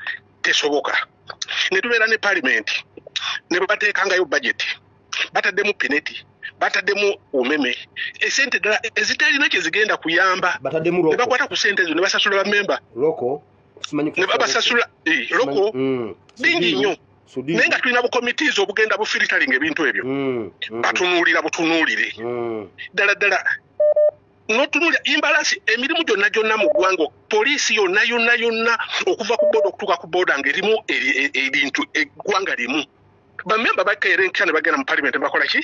tesoboka. Ne tubeera ne parliament ne bateekangayo budget bataddemu peneti bataddemu omeme esente ddala ezitalina kye zigenda kuyamba bataddemu ne bakwata ku sente ezo ne basasula bamemba loko ne babasasula loko bingi nnyo naye nga tulina bukomitiizi obugenda bufiltering ebintu ebyo batunuulira butunuulire ddala notunulya imbalance emirimu gyonna mu ggwanga poliisi yonna okuva ku boda okutuuka ku boda ng'erimu ebintu eggwanga limu bamemba bakeerenkya ne bagenda mu parliament bakola ki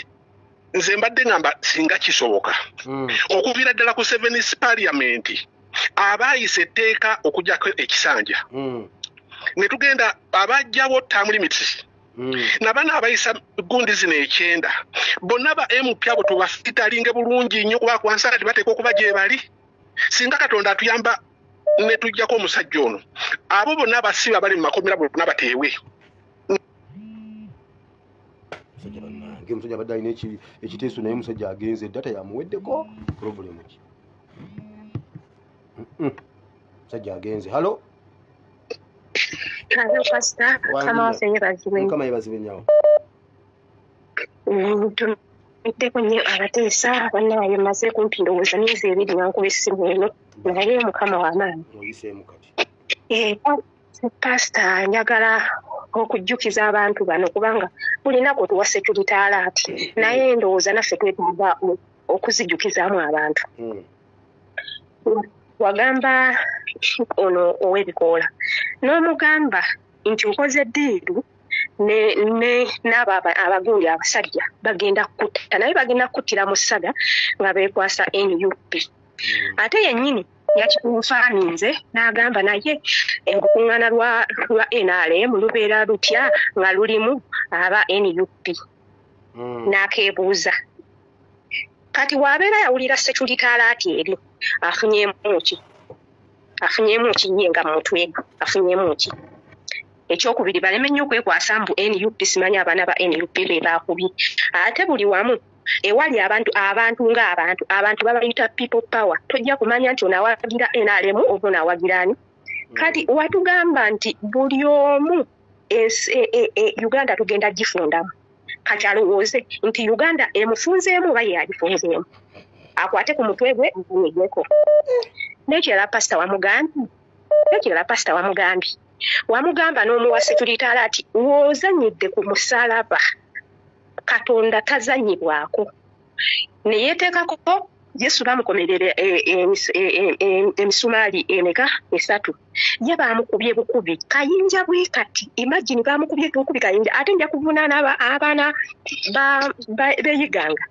nze mbadde ngamba singa kisoboka okuviira ddala ku 7th parliament abaayise etteeka okugjako ekisanja ne tugenda abajjawo term limits nabana abayisa gundi zino 9 bonna ba MP abo tubafitalinge bulungi nnyo kuba kwansala bateeka okuba gye bali singa Katonda atuyamba ne tujjako omusajja ono abo bonna basiba bali mu makomera bonna bateewe musajja badde alina ekiteeso naye musajja agenze data yamuweddeko problemu ki musajja agenze halo Hello, Pastor. Kama wasenyebaziwe. Kama yebaziwe nyawo. Tumite kwenye abateesa banaye maze kumpi ndowooza myezi 2 nyankuba essimu eno naye mukama w'amaanyi. Oyiseemu kati. Pastor njagala okujjukiza abantu bano kubanga buli nako tuwa security alert naye ndowooza naffe twetaaga okuzijjukizaamu abantu. Wagamba ono ow'ebikoola n'omugamba nti ukoze ddiiru n'abo abagundi abasajja bagenda kutta naye bagenda kuttira mu ssaga nga beekwasa NUP ate yennyini yakikuufaaninze n'agamba naye olukuŋŋaana lwa NRM lubeera lutya nga lulimu aba NUP n'akeebuuza kati wabeera yawulira security alert eri afunyeemu ki ye nga mutwe afunyeemu ki ekyokubiri baleme nnyo okwekwasa mbu NUP simanyi abaana ba NUP be baakubye ate buli wamu ewali abantu babayita people power tojja kumanya nti onaawagira NRM oba onaawagira ani kati watugamba nti buli omu Uganda tugenda gifundamu kati alowooze nti Uganda emufunzeemu oba ye agifunzeemu akwate ku mutwe gwe nnyegeko nekirala pasita wamugamba n'omuwa security alert w'ozannyidde ku musalaba Katonda tazannyibwako ne yeeteekako Yesu bamukomerera emisumaali emeka 3 ye baamukubye bukubi kayinja bwe kati imagine baamukubye bukubi kayinja ate nja kuvunaana abaana beyiganga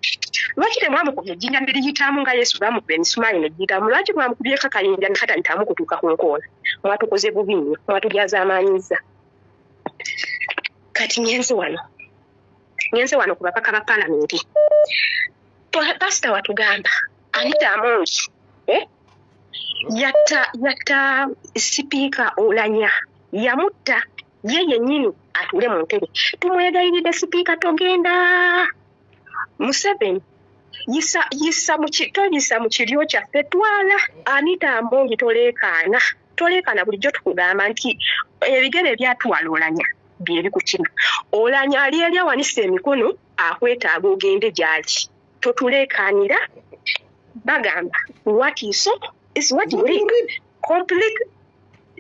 lwaki temwamukubye ejjinja ne liyitaamu nga Yesu baamukubye emisumaali ne giyitaamu lwaki mwamukubyeko kayinja ne katayitaamu kutuuka ku nkoona mwatukoze bubi nnyo mwatulyazaamaanyiza kati nyenze wano ku bapaka ba palamenti pasita watugamba Anita Amongi yatta sipiika Oulanya yamutta ye yennyini atule mu ntebe tumwegayiridde sipiika togenda Museveni toyisa mu kiryo kyaffe twala Anita Amongi toleekaana bulijjo tukugamba nti ebigere ebyatwala Oulanya byeri ku kino Oulanya ali eri awanise emikono akwetaaga ogende gy'ali totuleekaanira bagamba what is what complete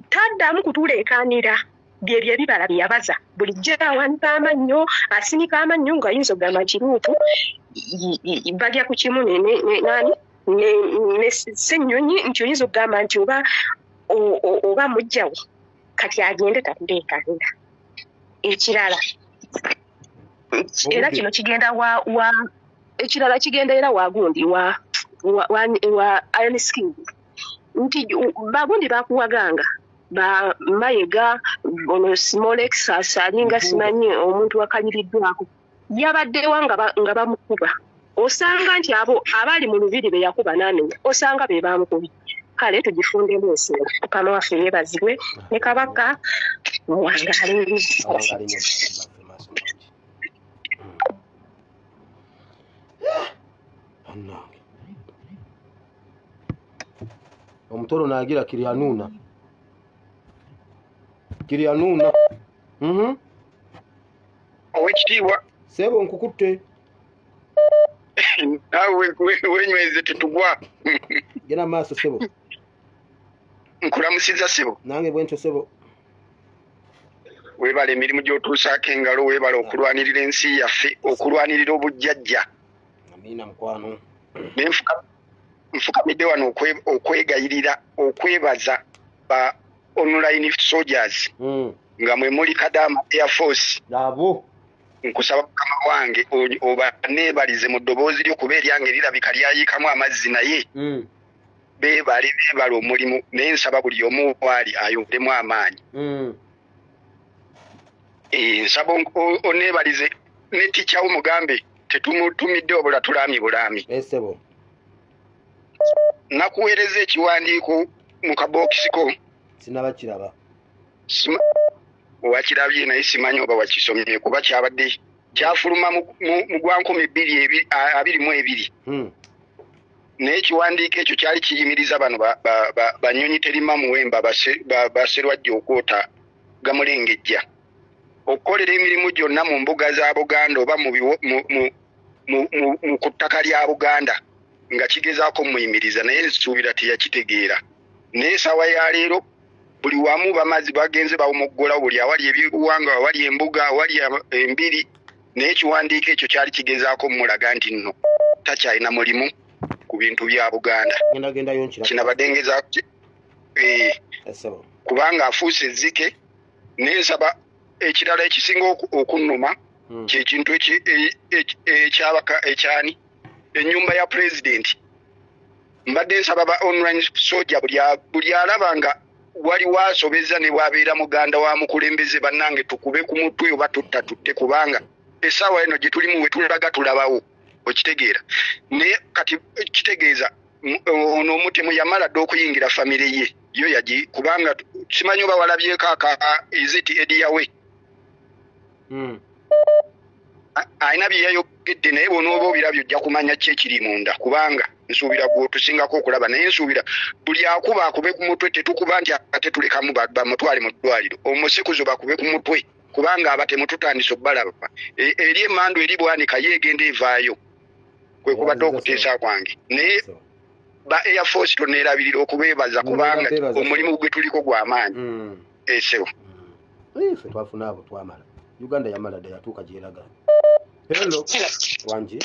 taddamu kutuleekaanira byebyo ebibala byeyabaza bulijjo awanika amannyo asinika amannyo nga yinza okugamba kiruutu balya ku kimu ne ssennyonyi nti oyinza okugamba nti oba mujjawe kati agende tatuleekaanira ekirala era kino kigenda wa ekirala kigenda era wagundi wa Iron Skin nti bagundi bakuwaganga ba Mayiga ono Smolex asalinga simanyi omuntu wakanyiriddwako yabaddewa nga bamukuba osanga nti abo abali mu lubiri be yakuba n'amenya osanga be bamukubi kale tugifundemu ensinga Mukama waffe yeebazibwe ne Kabaka muwangaali omutoro nagira kiryanuna owekitiibwa sebo nkukutte nawe wenyweze tetugwa gena maaso sebo nkulamusiza sebo nange bwentyo sebo webala emirimu gy'otuusaako engalo webala okulwanirira ensi yaffe okulwanirira obujjajja amina mukwano nfukamidde wano okwegayirira okwebaza ba online soldiers nga mwe muli Kadama Air Force abo nkusaba Mukama wange oba neebalize mu ddoboozi ly'okuba eryange lirabika lyayikamu amazzi naye beebale omulimu naye nsaba buli omu waali ayondemu amaanyi nsaba oneebalize ne ticcawo mugambe tetumutumidde obula tulaami bulaami esebo nakuweereza ekiwandiiko mu kabookisiko sinabakiraba wakirabye naye simanyi oba wakisomye kuba kyabadde kyafuluma mu gwa 2022 naye ekiwandiiko ekyo kyali kiyimiriza bano banyonyi terima muwemba baserwajja okwota gamulengejja okukolera emirimu gyonna mu mbuga za Buganda oba ku ttaka lya Buganda nga kigezaako muyimiriza naye nsuubira teyakitegeera naye essaawa ya leero buli wamu bamazi bagenze bawumuggola buli awali eby'obuwangwa awali embuga awali embiri naye ekiwandiiko ekyo kyali kigezaako mulaga nti nno takyalina mulimu ku bintu bya Buganda kinabaddengezaako kubanga afuuse ezzike nensaba ekirala ekisinga okunnuma kyekintu ekyani ennyumba ya pulezidenti mbadde nsaba ba online soldier buli alaba nga waliwo asobeza ne bwabeera muganda wa mukulembeze bannange tukube ku mutwe oba tutte kubanga essaawa eno gye tulimu we tulaga tulabawo okitegeera naye kati kitegeeza ono omutemu yamala dde okuyingira famire ye yo yagi kubanga simanyi oba walabyeko iziti ediyawe alina bye yayogedde naye bonooba obirabyo ojja kumanya ki ekiri munda kubanga nsuubira gwotusingako okulaba naye nsuubira buli akuba akube ku mutwe tetukuba nti ate tulekamu bamutwale mu ddwaliro omusikuzo bakube ku mutwe kubanga abatemu tutandise obbalaba eri emmandu eri bwanika yeegenda evaayo kwe kubadde okuteesa kwange naye ba Air Force toneerabirira okubeebaza kubanga omulimu gwe tuliko gw'amaanyi esebo ife twafuna abo twamala Uganda yamala dde yatuuka gyeraga hello wangi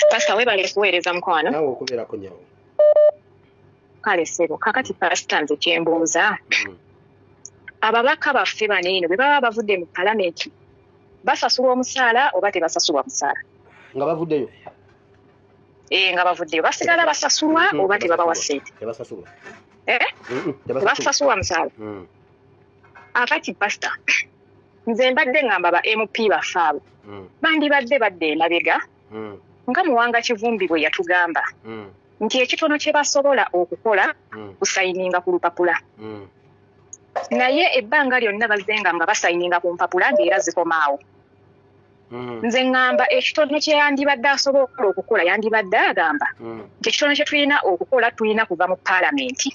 Pastor webale kuweereza mukwano nawe okubeerako nyawo kale sebo kakati pastor nze kyembuuza ababaka baffe baneeno bwe baba bavudde mu palamenti basasulwa omusaala oba tebasasulwa musaala nga bavuddeyo nga bavuddeyo basigala basasulwa oba tebabawa ssente tebasasulwa tebasasulwa musaala akati pastor nze mbadde ngamba ba MP baffe abo bandibadde badde emabega nga Muwanga Kivumbi bwe yatugamba nti ekitono kye basobola okukola kusayininga ku lupapula naye ebbanga lyonna bazenga nga basayininga ku mpapula ng'era zikomaawo nze ŋŋamba ekitono kye yandibadde asobola okukola yandibadde agamba nti ekitono kye tulina okukola tulina kuva mu paalamenti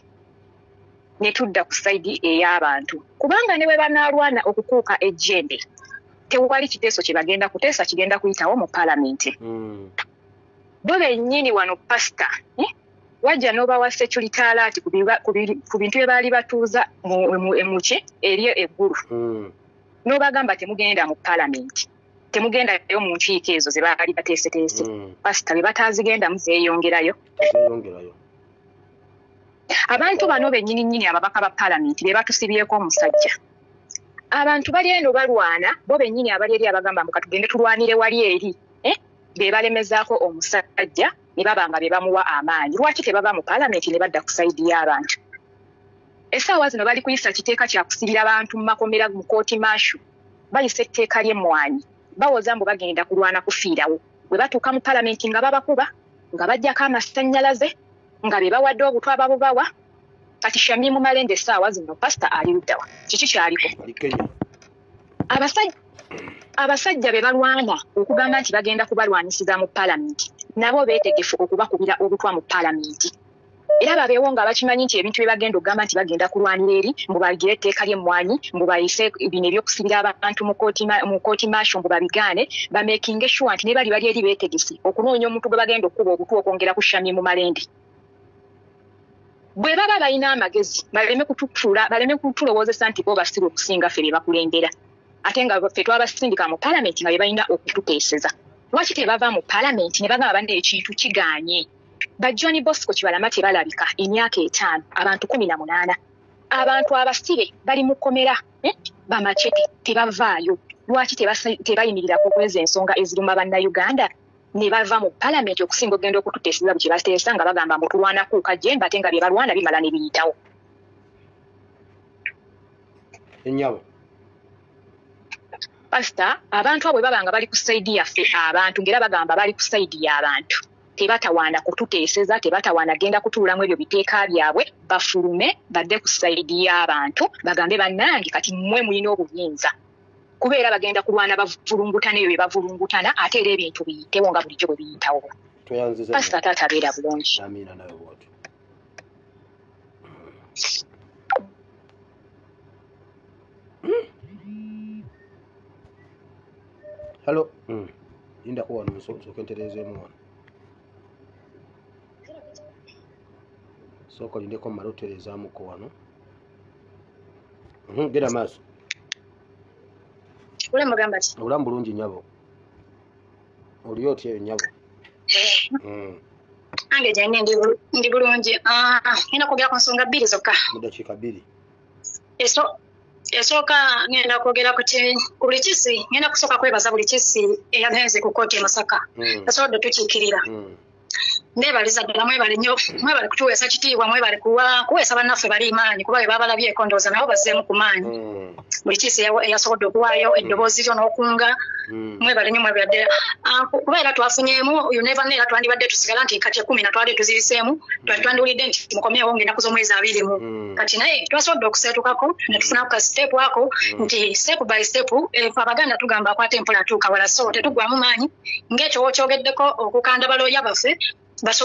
ne tudda ku sayidi ey'abantu kubanga ne bwe banaalwana okukuuka ejjembe tewali kiteeso kye bagenda kuteesa kigenda kuyitawo mu paalamenti bo bennyini wano pasita wajja n'obawa security alert ku bintu bye baali batuuza muki eri eggulu n'obagamba temugenda mu paalamenti temugendayo mu nkiiko ezo ze baali bateeseteese pasita be batazigendamu zeeyongerayo abantu bano bennyini nnyini ababaka ba paalamenti be batusibyeko omusajja abantu bali eno balwana bo bennyini abali eri abagamba mbu katugende tulwanire wali eri be balemezaako omusajja ne babanga be bamuwa amaanyi. Lwaki tebava mu paalamenti ne badda ku sayidi y'abantu? Essaawa zino bali kuyisa kiteeka kya kusibira abantu mu makomera mu kooti maashu. Bayisa etteeka ly'emmwanyi. Bawoza mbu bagenda kulwana kufiirawo. Bwe batuuka mu paalamenti nga babakuba, nga bajjako amasannyalaze, nga be bawadde obutwa babubawa. Kati Shamimu Malende essaawa zino pasita ali luddawa. Kiki kyaliko? Abasajja be balwana okugamba nti bagenda kubalwanisiza mu paalamenti. Nabo beetegefu okubakubira obutwa mu paalamenti. Era babeewo nga bakimanyi nti ebintu bye bagenda okugamba nti bagenda kulwanira eri, mbu bagire etteeka ly'emmwanyi, mbu bayise bino ebyokusibira abantu mu kooti maasho mbu babigaane, bameekinge sure nti ne bali eri beetegesi okunoonya omuntu gwe bagenda okuba obutwa okwongera ku Shamimu Malende. Bwe baba balina amagezi baleme kutulowoozesa nti bo basiru okusinga ffe be bakulembera. Ate nga ffe twabasindika mu paalamenti nga be balina okututeeseza. Lwaki tebava mu paalamenti ne bagamba bandi ekintu kigaanye? Ba John Bosco Kibalama tebalabika emyaka 5, abantu 18. Abantu abasibe bali mu kkomera, bamacete tebavaayo. Lwaki tebayimirira kukweza ensonga eziruma bannayuganda ne bava mu paalamenti okusinga ogenda okututeeseza bwe kibateesa nga bagamba mbu tulwana kuuka jemba ate nga bye balwana bimala ne biyitawo. Ennyabo. Pasita, abantu abo babanga bali ku sayidi yaffe abantu ngera bagamba bali ku sayidi y'abantu. Tebatawaana kututeeseza, tebatawaana genda kutuulamu ebyo biteeka byabwe, bafulume badde ku sayidi y'abantu bagambe bannange kati mmwe mulina obuyinza. Kubeera bagenda kulwana bavulungutana ebyo bye bavulungutana ate era ebintu biyitewo nga bulijjo bwe biyitawo. Pasita taata abeera bulungi. Amiina nawe bw'oti. Hello. Linda ko wano nsooka entereezeemu wano. Soko lindeko mmala otereezaamuko wano. Genda maaso. Ule mugamba ki? Olamu bulungi nnyabo. Oli otya eyo nnyabo? Ange jenne ndi bulungi. Ngenda kwogera ku nsonga 2 zokka. Mu dakiika 2. Esooka ngenda kwogera ku buli kisi, ngenda kusooka kwebaza buli kisi eyagenze ku kkooti e Masaka. Tasobodde tukiikirira. Neebaliza ddala mwebale nnyo, mwebale kutuweesa kitiibwa, mwebale kuweesa bannaffe bali maanyi kuba be babalabyeko ndowooza nabo bazzeemu ku maanyi. Buli kisi eyasobodde okuwaayo eddoboozi lyo n'okunga, mwebale nnyo mwebale ddala. Kuba era twafunyeemu yuneva era twandibadde tusigala nti kati 10 na twali tuziyiseemu, twandiwulidde nti mukomyewo ng'ennaku z'omwezi 20. Kati naye twasobodde okuseetukako ne tufunaku ka step ako nti step by step Abaganda tugamba akwata empola atuuka wala, so tetuggwamu maanyi ng'ekyo w'okyogeddeko okukanda balooya baffe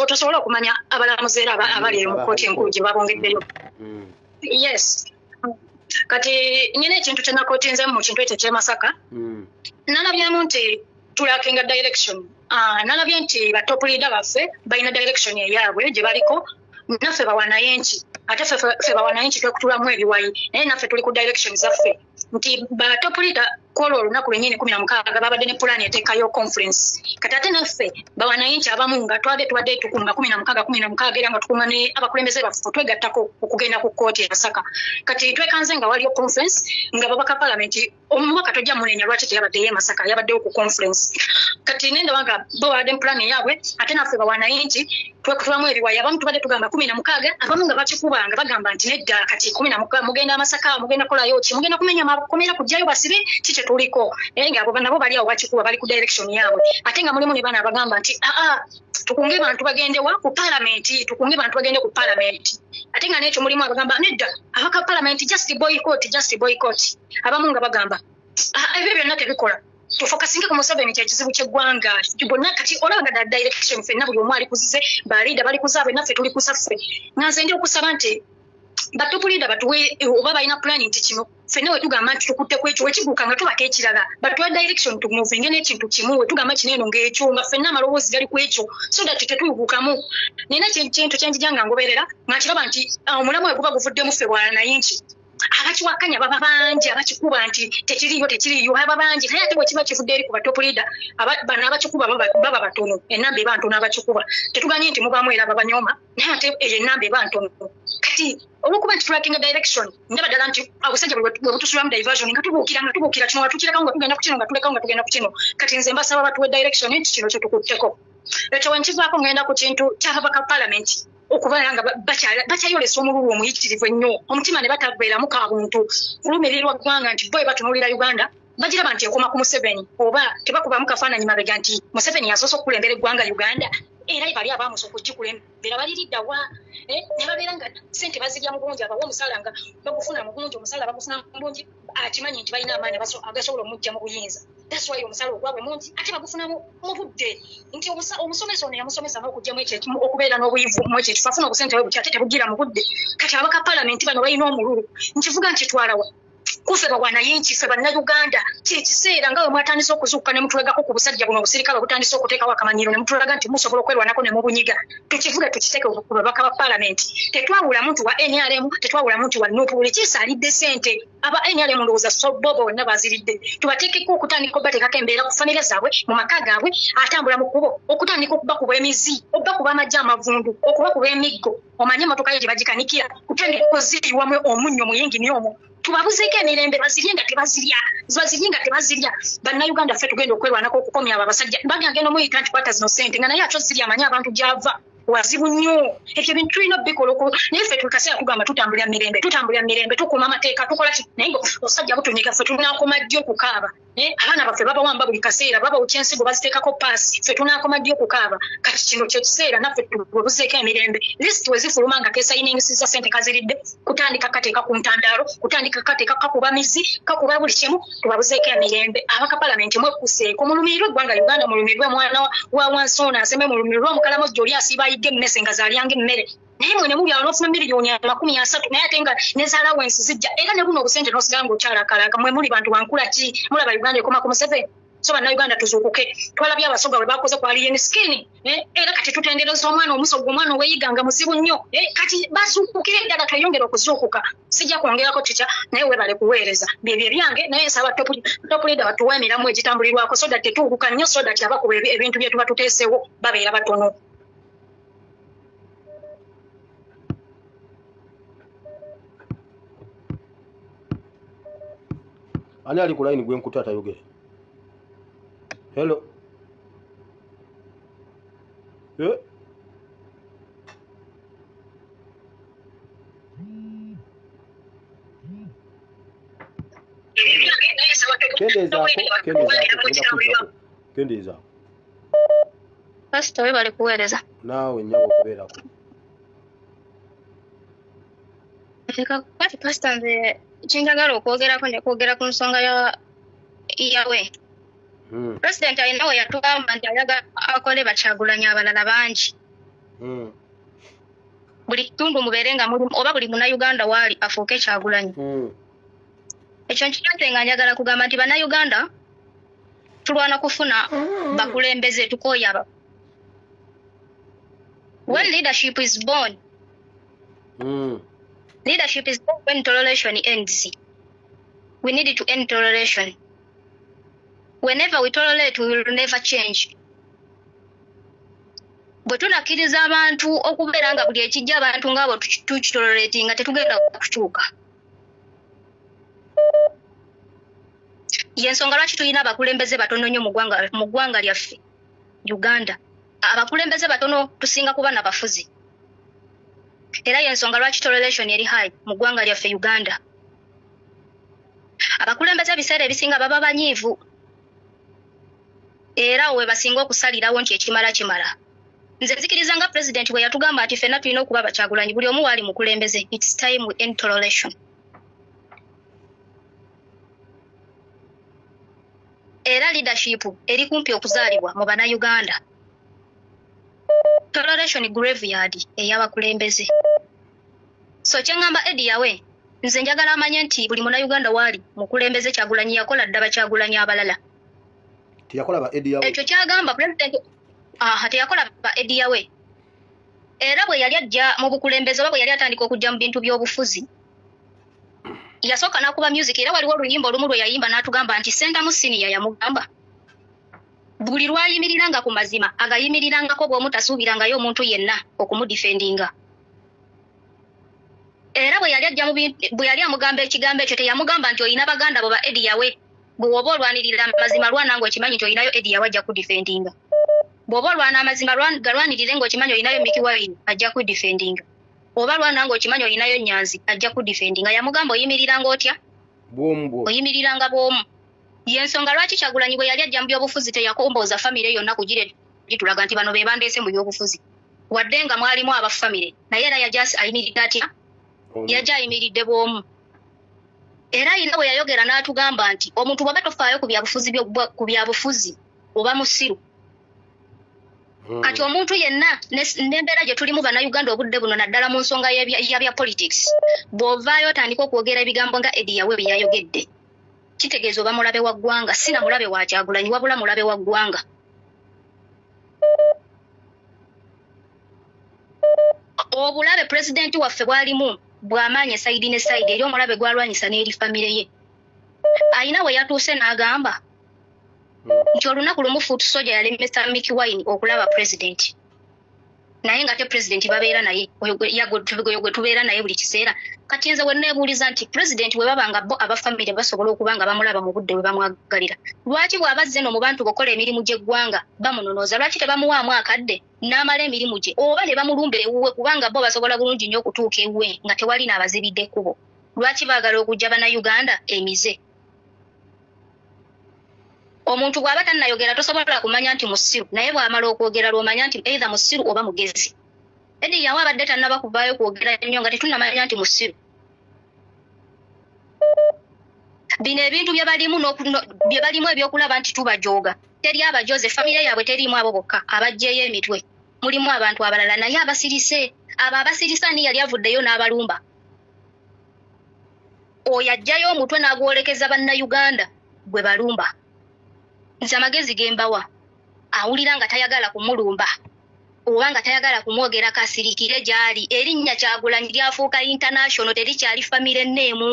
tosobola okumanya abalamuzi era abali mu kkooti enkulu gye babongeddeyo. Yes. Kati nyina ekintu kye nakootinzemu mu kintu ekyo ky'e Masaka, nalabyemu nti tulakinga direction. Nalabye nti ba top leader baffe balina direction eyaabwe gye baliko, naffe bawananchi ate ffe bawananchi twekutulamu ebiwayi naye naffe tuli ku direction zaffe nti ba top leader kola olunaku lwennyini 16 babadde ne pulaani eteekayo conference. Kati ate naffe bawananchi abamu nga tubadde tukunga 16 era nga tukunga ne abakulembeze baffe twegattako okugenda ku kkooti e Masaka. Kati twekanze nga waliyo conference nga babaka paalamenti omubaka tojja munenya lwaki teyabaddeyo e Masaka, yabaddeyo ku conference. Kati nenda wanga bo bawadde pulaani yaabwe ate naffe bawananchi twekutulamu ebiwayi abamu tubadde tugamba 16 abamu nga bakikuba nga bagamba nti nedda kati 16 mugenda Masaka mugenda kolayo ki mugenda kumenya makomera kujjayo basibe kiki tuliko nga abo nabo bali awo bakikuba bali ku direction yaabwe ate nga mulimu ne bana abagamba nti tukunge bantu bagende wa ku parliament tukunge bantu bagende ku parliament ate nga n'ekyo mulimu abagamba nedda abaka parliament just boycott abamu nga bagamba ebyo byonna tebikola tufokasinge ku Museveni kyekizibu ky'eggwanga bonna kati olaba nga direction ffenna buli omu ali kuzize baliida bali kuzaabwe naffe tuli kusaffe nga nze ndi okusaba nti batopuliida batuwe oba balina pulani nti kino ffenna we tugamba nti tukutte ku ekyo wekiguuka nga tubaka ekirala batuwa direction tumuvinge n'ekintu kimu we tugamba kino eno ng'ekyo nga ffenna amaloboozi gali ku ekyo so that tetuyibuukamu nina kintu kyenjija nga ngoberera nga kiraba nti omulamu we guba guvuddemu ffe bwanayinki abakiwakanya baba bangi abakikuba nti tekiriyo baba bangi naye ate bwe kiba kivudde eri ku batopu liida bano abakikuba baba batono ennamba eba ntono abakikuba tetuganye nti mubaamu era babanyooma naye ate eyo ennamba eba ntono kati olwokuba nti tracking direction ndaba ddala nti abasajja bwe butusulamu diversion nga tubuukira kino nga tukireka nga tugenda ku kino nga tuleka nga tugenda ku kino kati nze mbasaba batuwe direction nti kino kye tukutteko ekyo wenkivaako ngenda ku kintu ky'ababaka palamenti okubeera nga bakyayolesa omululu omuyitirivu ennyo omutima ne batabeeramu ka buntu olumirirwa ggwanga nti bo batunuulira Uganda bagiraba nti ekoma ku Museveni oba tebakubamu kafaananyi mabega nti Museveni yasoose okukulembera eggwanga Uganda era bali abaamusoka okugikulembera baliriddawa ne babeera nga ssente bazirya mu bungi abawa omusaala nga bagufuna mu bungi omusaala bagufuna mu bungi akimanyi nti balina amaanyi agasobola omujja mu buyinza that's why omusaala ogwabwe mungi ate bagufuna mu budde nti omusomesa ono yamusomesa n'okugyamu ekyo okubeera n'obuyivu mu ekyo afuna obusente bwe buti ate tebugira mu budde kati abaka palamenti bano balina omululu nkivuga nti twalawa kufe bawanayinki fe bannayuganda kyekiseera nga bwe mwatandise okuzuukuka ne mutulagako ku busajja buno obusirikale butandise okuteekawo akamanyiro ne mutulaga nti musobola okwerwanako ne mubunyiga tukivuge tukiteeke ku babaka ba palamenti tetwawula muntu wa NRM tetwawula muntu wa NUP buli kisaalidde ssente aba NRM ndowooza bobo bonna baziridde tubateekeko okutandika obateekako embeera ku famire zaabwe mu maka gaabwe atambula mu kkubo okutandika okubakuba emizi okubakuba amagye amavundu okubakuba emiggo omanye emotoka ye gye bagikanikira kutandika okuziriwamu omunnyo muyingini omwo tubabuzeeko emirembe bazirye nga tebazirya bannayuganda ffe tugenda okwerwanako okukomya abo abasajja bagagenda omuyita nti kwata zino ssente nga naye atyo ziri amanyi abantu gy'ava wazibu nnyo ebyo bintu tulina obbikola naye ffe tukaseera tugamba tutambulira mirembe tukuuma amateeka tukola ki naye osajja butunyiga ffe tunaakoma ddi okukaaba abaana baffe babawamba buli kaseera babawukya ensigo baziteekako paasi ffe tunaakoma ddi okukaaba kati kino kyekiseera naffe tubuzeeko emirembe lisiti wezifuluma nga kesayiningisizza ssente kaziridde kutandika kateeka ku ntandaalo kutandika kateeka kakuba mizi kakuba buli kimu tubabuzeeko emirembe abaka palamenti mwekuseeko mulumirirwe eggwanga Uganda mulumirirwe mwana wa Wansona aseme mulumirirwe omukalamojjo oli asiiba ayigga emmese nga zaalyanga emmere naye mwene muli awo n'ofuna miliyoni 30 naye ate nga nezaalawensi zijja era ne buno obusente n'osigala ng'okyalakalaka mwe muli bantu bankula ki mulaba Uganda ekoma ku Museveni so bannayuganda tuzuukuke twalabye abasoga bwe bakoze ku alien skin era kati tutendereza omwana omusogo omwana oweeyiga nga muzibu nnyo kati bazuukukire ddala tweyongera okuzuukuka sijja kwongerako kikya naye webale kuweereza byebyo ebyange naye nsaba top leader batuwa emiramu egitambulirwako so that tetuuguka nnyo so that abakuba ebintu bye tuba tuteesewo babeera batono. Ani ali ku line gwe nkuta atayogere. Hello. Kendeza. Pastor we bali kuweereza. Naawe nnyabo okubeerako. Kati pastor nze kyengagala okwogerako ne kwogera ku nsonga yawe. President alina we yatugamba nti ayagala akole Bakyagulanyi abalala bangi. Buli kitundu mubeere nga mulimu oba buli munnayuganda waali afuuke Kyagulanyi. Ekyo nkiraze nga njagala kugamba nti bannayuganda tulwana kufuna bakulembeze tukooya aba. When leadership is born, leadership is born when toleration ends. We need to end toleration. Whenever we tolerate, we will never change. Bwe tunakkiriza abantu okubeera nga buli ekijja abantu ng'abo tukitoleratinga tetugenda kukyuka. Y'ensonga lwaki tulina abakulembeze batono nnyo mu ggwanga lyaffe Uganda. Abakulembeze batono tusinga kuba n'abafuzi. Era y'ensonga lwaki toleration eri high mu ggwanga lyaffe Uganda. Abakulembeze ebiseera ebisinga baba banyiivu. Era we basinga okusalirawo nti ekimala kimala. Nze nzikiriza nga president bwe yatugamba nti ffenna tulina okuba Bakyagulanyi buli omu waali mukulembeze. It's time we end toleration. Era leadership eri kumpi okuzaalibwa mu bannayuganda. Toleration graveyard ey'abakulembeze. So kyengamba Eddie yawe nze njagala amanye nti buli munnayuganda waali mukulembeze Kyagulanyi yakola dda Bakyagulanyi abalala. Tiyakola ba Eddie yawe. Ekyo kyagamba president teyakola ba Eddie yawe. Era bwe yali ajja mu bukulembeze oba bwe yali atandika okujja mu bintu by'obufuzi. Yasooka n'akuba music era waliwo oluyimba olumu lwe yayimba n'atugamba nti Senta Musiniya yamugamba. Buli lwayimiriranga ku mazima agayimirirangako bw'omutasuubirangayo omuntu yenna okumudifendinga. era bwe yali amugamba ekigambo ekyo teyamugamba nti olina baganda bo ba edi yawe bw'oba olwanirira amazima lwana ng'okimanyi nti olinayo edi yawe ajja kudifendinga bw'oba olwana amazima galwanirire ng'okimanyi olinayo Mickey Wine ajja kudifendinga oba lwana ng'okimanyi olinayo Nyanzi ajja kudifendinga yamugamba oyimiriranga otya oyimiriranga bw'omu yensonga lwaki Kyagulanyi bwe yali ajja mu byobufuzi teyakombooza famire yonna kugire litulaga nti bano be bandeese mu byobufuzi wadde nga mwalimu abafamire naye era yajja ayimiridde atya yajja ayimiridde bw'omu era ina bwe yayogera n'atugamba nti omuntu bw'aba tofaayo ku byabufuzi oba musiru kati omuntu yenna n'embeera gye tulimu bannayuganda obudde buno naddala mu nsonga ya politics bw'ovaayo otandika okwogera ebigambo nga Edi yawe bye yayogedde kitegeeza oba mulabe wa ggwanga si na mulabe wa Kyagulanyi wabula mulabe wa ggwanga obulabe pulezidenti waffe bwalimu bw'amaanyi esayidi ne sayidi eri omulabe gwalwanyisa n'eri famire ye ayina we yatuuse n'agamba nti olunaku lumu Foot Soldier yalemesa Mickey Wine okulaba pulezidenti naye nga te pulezidenti babeera naye gwe tubeera naye buli kiseera kati nze we neebuuliza nti pulezidenti bwe babanga bo abafamire basobola okuba nga bamulaba mu budde bwe bamwagalira lwaki bw'abazze eno mu bantu bokola emirimu gy'eggwanga bamunonooza lwaki tebamuwaamu akadde n'amala emirimu gye oba ne bamulumba ewuwe kubanga bo basobola bulungi nnyo okutuuka ewuwe nga tewali n'abazibidde ekkubo lwaki baagala okujja bannayuganda emize omuntu bw'aba tannayogera tosobola kumanya nti musiru naye bw'amala okwogera lw'omanya nti either musiru oba mugezi Edi yawe abadde tannaba kuvaayo kwogera nnyo nga tetunnamanya nti musiru bino ebintu bye balimu ebyokulaba nti tubajooga teri abajoze famire yaabwe teriimu abo bokka abajjeeyo emitwe mulimu abantu abalala naye abasirise abo abasirisa ani yali avuddeyo n'abalumba oyo ajjayo omutwe n'agwolekeza bannayuganda gwe balumba nze amagezi gembawa awulira nga tayagala kumulumba oba nga tayagala kumwogerako asirikire gy'ali erinnya Kyagulanyi lyafuuka international terikyali famire nneemu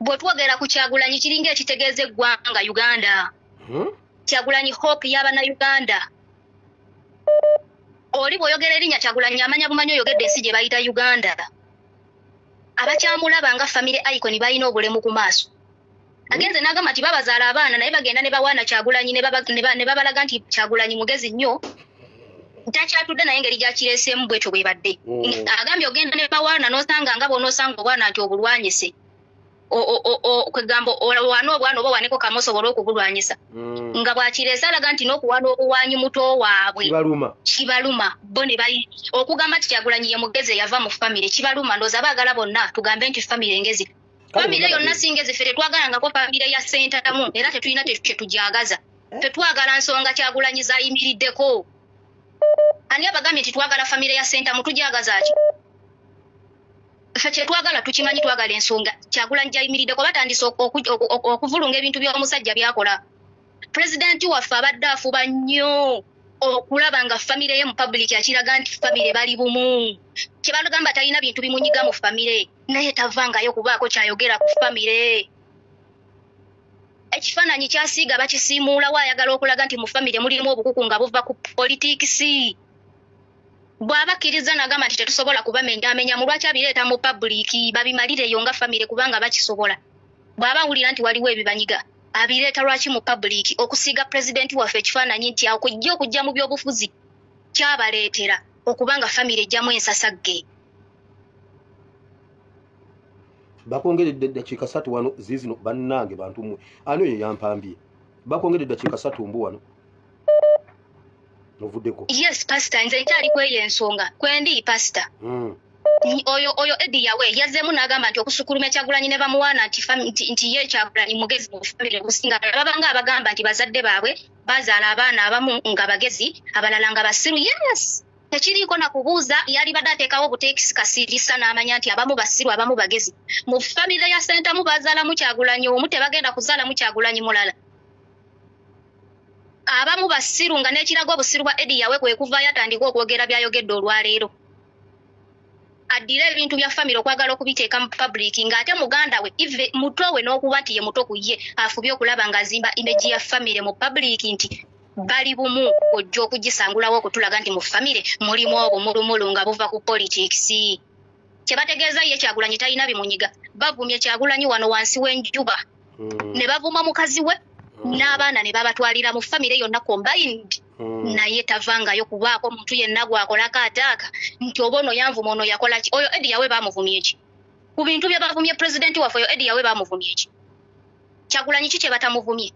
bwe twogera ku Kyagulanyi kiringa ekitegeeza eggwanga Uganda Kyagulanyi hope y'abannayuganda oli bw'oyogera erinnya Kyagulanyi amanya bumanyi oyogedde ensi gye bayita Uganda abakyamulaba nga famire icon balina obulemu ku maaso agenze n'agamba nti babazaala abaana naye bagenda ne bawaana Kyagulanyi ne babalaga nti Kyagulanyi mugezi nnyo takyatudde naye engeri gyakireeseemu bwetyo bwe badde agambye ogenda ne bawaana n'osanga nga bw'onoosanga obwana nti obulwanyise kwegamba wano obwana oba waneko kamu osobola okubulwanyisa nga bwakireese alaga nti n'okuwaana obuwanyi muto waabwe kibaluma bo ne okugamba nti Kyagulanyi ye mugezi eyava mu famire kibaluma ndooza baagala bonna tugambe nti famire engezi famire yonna singezi ffe tetwagalangako famire ya Ssentamu era tetulina kyetujagaza tetwagala nsonga Kyagulanyi zayimiriddeko ani abagambye nti twagala famire ya Ssentamu tujagaza ki ffe kyetwagala tukimanyi twagala ensonga Kyagulanyi gyayimiriddeko batandise okuvulunga ebintu by'omusajja byakola pulezidenti waffe abadde afuba nnyo okulaba nga famire ye mu public akiraga nti famire bali bumu kyebagamba talina bintu bimunyiga mu famire naye tavangayo kubaako kyayogera ku famire ekifaananyi kyasiiga bakisiimuula waayagala okulaga nti mu famire mulimu obukuku nga buva ku politikisi bw'abakkiriza n'agamba nti tetusobola kubamenyaamenya mu lwaki abireeta mu public babimalireyo nga famire kubanga bakisobola bw'aba awulira nti waliwo ebibanyiga abireeta lwaki mu public okusiiga pulezidenti waffe ekifaananyi nti awo okujja mu byobufuzi kyabaleetera okubanga famire ejjamu ensasagge bakwongeredde eddakiika 3 wano ziizino bannange bantu mmwe ani oyo yampambye bakwongeredde eddakiika 3 mbu wano novuddeko yes pastor nze nkyali kweyo ensonga kwendi pastor oyo Edi yawe yazzeemu n'agamba nti okusukuluma Kyagulanyi ne bamuwaana nti ye Kyagulanyi mugezi mu famire okusinga babanga abagamba nti bazadde baabwe bazaala abaana abamu nga bagezi abalala nga basiru yes tekiriiko na kubuuza yali badde ateekawo obuteekisi kasiirisa n'amanya nti abamu basiru abamu bagezi mu famire ya Ssentamu bazaalamu Kyagulanyi omu tebagenda kuzaalamu Kyagulanyi mulala abamu basiru nga n'ekiraga obusiru bwa Edi yawe kwe kuvaayo atandika okwogera byayogedde olwaleero addira ebintu bya famire okwagala okubiteeka mu public ng'ate muganda we ive muto we n'okuba nti ye muto ku ye afubye okulaba ng'azimba image ya famire mu public nti bali bumu ojja okugisangulawo okutulaga nti mu famire mulimu obumulumulu nga buva ku politics. Kyebategeeza ye Kyagulanyi talina bimunyiga. Bavumye Kyagulanyi wano wansi w'enjuba. Ne bavuma mukazi we n'abaana ne babatwalira mu famire yonna combined. Naye tavangayo kubaako muntu yenna gwakolako ataaka nti oba ono yanvuma ono yakola ki. Oyo Eddie yawe baamuvumye ki? Ku bintu bye bavumye pulezidenti waffe oyo Eddie yawe baamuvumye ki? Kyagulanyi ki kye batamuvumye?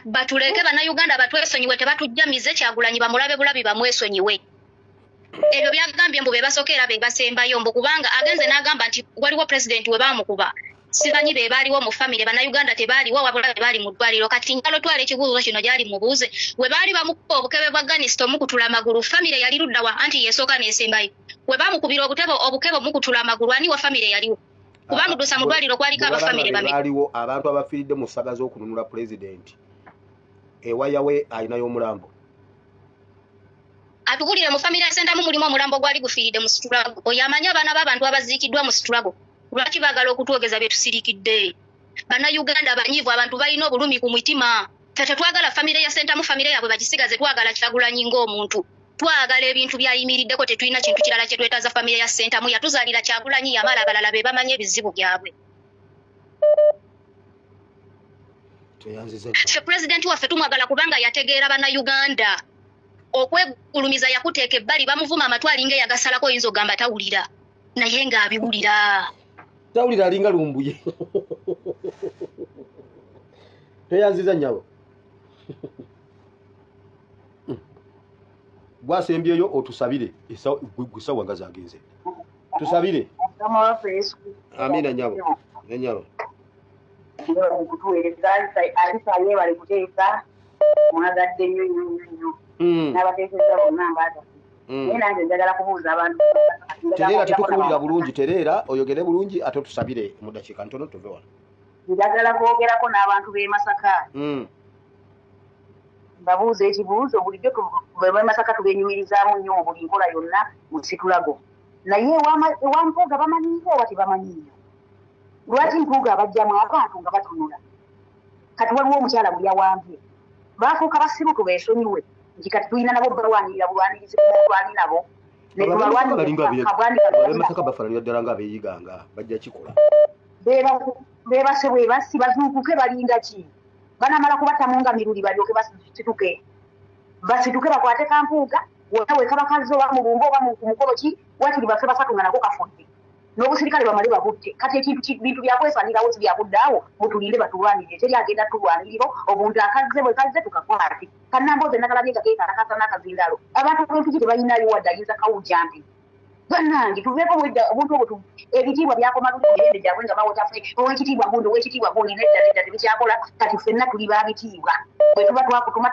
Batuleke bannayuganda batwesonyiwe tebatujjamize Kyagulanyi bamulabe bulabi bamwesonyiwe. Ebyo byagambye mbu be basokeera be basembayo mbu kubanga agenze n'agamba nti waliwo pulezidenti we baamukuba. Sibanyi be baaliwo mu famire bannayuganda tebaaliwo wabula be baali mu ddwaliro. Kati ngalo twala ekibuuzo kino gyali mubuuze we baali bamukuba obukebe bwa Ganisito mukutula amagulu famire yali ludda wa anti yesooka n'esembayo. We baamukubira obukebe mukutula amagulu ani wa famire yaliwo. Kubanga dusa mu ddwaliro kwaliko abafamire bame. Baaliwo abantu abafiiridde mu ssaga z'okununula pulezidenti. Ewayawe alinayo omulambo. Atugulire mu famire Sentamu mulimu omulambo gwali gufiiridde mu Struggle. Oyo amanyi abaana b'abantu abaziikiddwa mu Struggle. Lwaki baagala okutwogeza bye tusirikidde? Bannayuganda abanyiivu abantu balina obulumi ku mutima. Tetwagala famire ya Sentamu famire yaabwe bagisigaze twagala Kyagulanyi ng'omuntu. Twagala ebintu byayimiriddeko tetulina kintu kirala kye twetaaza famire ya Sentamu yatuzaalira Kyagulanyi yamala abalala be bamanye ebizibu byabwe. Ffe pulezidenti waffe tumwagala kubanga yategeera bannayuganda. Okwegulumiza yakuteeka ebbali bamuvuma amatwali ng'eyagasalako oyinza ogamba tawulira. Naye ng'abiwulira. Tawulira alinga lumbuye. Teyanziza nnyabo. Gwasembyeyo otusabire gusawa nga zagenze. Tusabire. Amina nnyabo. Nnyabo. Kutuweereza alisaye bali kuteesa mwagadde nnyo n'abateeseza bonna mbaata naye nange njagala kubuuza abantu tereera tetukuwulira bulungi tereera oyogere bulungi ate tusabire mu dakiika ntono tuve wano njagala kwogerako n'abantu b'e Masaka babuuza ekibuuzo bulijjo b'e Masaka tubenyumirizaamu nnyo buli nkola yonna mu Situlago naye ewa Mpuuga bamanyiiyo oba tebamanyiiyo lwaki Mpuuga abajjamu abantu nga batunula kati waliwo omukyala buli yawambye baafuuka basibutu beesonyiwe nti kati tulina nabo balwanirira bulwanirizi bulwani nabo Masaka bafaananira ddala ng'abeeyiganga bajja kikola beebase bwebasi bazuukuke balinda ki banamala kubatamu nga miruli balyoke basituke bakwate Kampuuga wonna wekabakazi oba mulumba oba ku mukolo ki wakiri baffe basatu nga nako kafudde n'obusirikale bamale babutte kati bintu byakwesanirawo tibyakuddaawo mutulinde batulwanirire teri agenda tulwaniriro obuntu akazze bwe kazze tukakwate kannambooze nakalabye nga keekarakasa n'akazindalo abantu b'empiki tebalinayo wadde ayinza kawujampi bannange tuveeko obuntu obwo ebitiibwa byakoma luli mirembe gyabwe nga bawotaffe owekitiibwa gundi nedda tebikyakola kati ffenna tuli babitiibwa bwe tuba twakutuma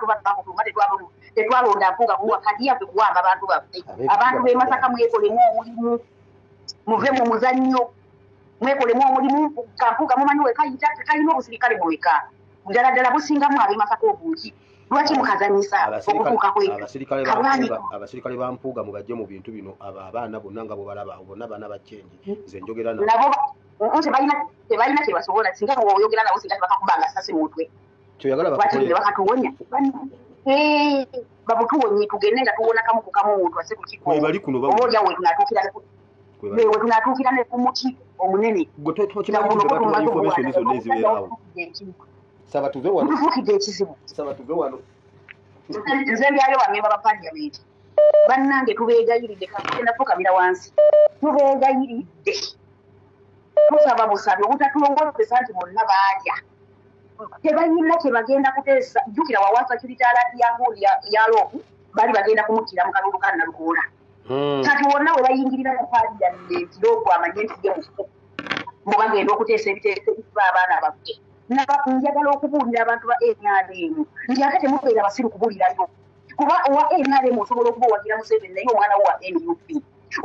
tetwalonda Mpuuga kuwa kati yaffe kuwamba abantu baffe abantu b'e Masaka mwekolemu omulimu muve mu muzannyo mwekolemu omulimu Kampuuga mumanyi wekayita tekalina obusirikale bweka ddala ddala busingamu ab'e Masaka obungi lwaki mukazanyisa okutuuka abasirikale ba Mpuuga mubajje mu bintu bino abo abaana bonna nga bwebalaba bonna baana bakyenji nze njogera nabo tebalina kyebasobola singa oyogera nabo singa tebakakubanga sasi mutwe bakatuwonya babutuwonye tugende nga tuwona kamu ku kamu muntu ase ku kiko oboolya we tunatuukira ne ku muti omunene tufuukidde ekizibu nze mbyayo bamemba ba paliamenti bannange tubeegayiridde kakugendafukamira wansi tubeegayiridde tusaba busabi obutatulongolesa nti bonna baalya tebalina kye bagenda kuteesa jjukira wawaasa kiritaalaati ya nguuli ya loopu bali bagenda kumuttira mu kalulu ka Nalukoola kati wonna we bayingirira mu paliamenti loopu amanye nti ye mufu mbu bagenda okuteesa ebiteeso ebikuba abaana baffe njagala okubuulira abantu ba NRM nti ate temubeera basiru kubulirayo kuba owa NRM osobola okuba owagira Museveni naye omwana wo wa NUP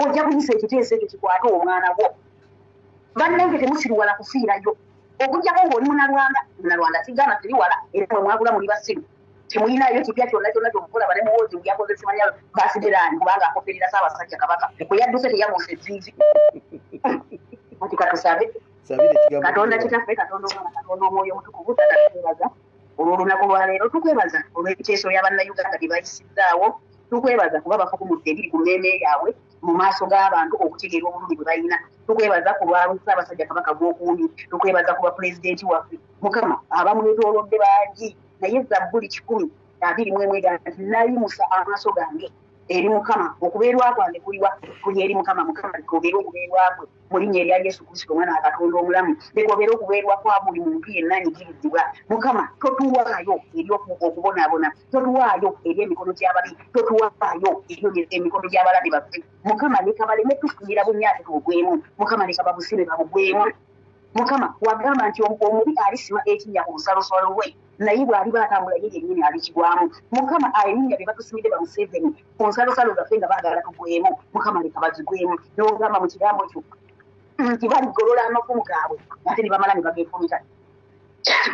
ojja kuyisa ekiteeso ekyo kikwate omwana wo bannange temusiruwala kufiirayo okugjako ng'oli munalwanda sigana tiriwala era mwe mwagula muli basiru temulinayo kipya kyonna kyomukola bane muwozi byakozesemanya basideraani kubanga akoperera Ssaabasajja Kabaka bwe yadduse teyamuusa ezziizi ati katusabe Katonda kitaffe Katonda omwana Katonda omwoyo omutukuvu tutakwebaza olw'olunaku lwa leero tukwebaza olw'ebiteeso y'abannayuganda bye bayisizzaawo tukwebaza kuba bafukumudde ebiri ku mmeeme yaabwe mu maaso g'abantu okutegeera obulumi bwe balina tukwebaza ku lwa Ssaabasajja Kabaka gw'okuwunya tukwebaza ku bapulezidenti waffe Mukama abamwetoolodde bangi naye Zabbuli 121 nti nayimusa amaaso gange eri Mukama okubeerwa kwange kuli eri Mukama likobeere okubeerwa kwe mu linnya erya Yesu Kristo omwana wa Katonda omulamu likobeere okubeerwa kwa buli muntu yenna anyigirizibwa Mukama totuwaayo eri okubonaabona totuwaayo eri emikono gy'ababi totuwaayo eri emikono gy'abalabe baffe Mukama leka baleme tufunira bunyaate tubugwemu Mukama leka babusibe babugwemu Mukama wagamba nti omubi alisima ekinnya ku lusalosalo lwe naye bw'aliba atambula ye yennyini alikigwamu Mukama ayinya bye batusimidde ba Museveni ku nsalosalo zaffe nga baagala tugwemu Mukama leka bazigwemu n'ogamba mu kigambo kyo nti baligolola amafumu gaabwe ate ne bamala ne bageefumita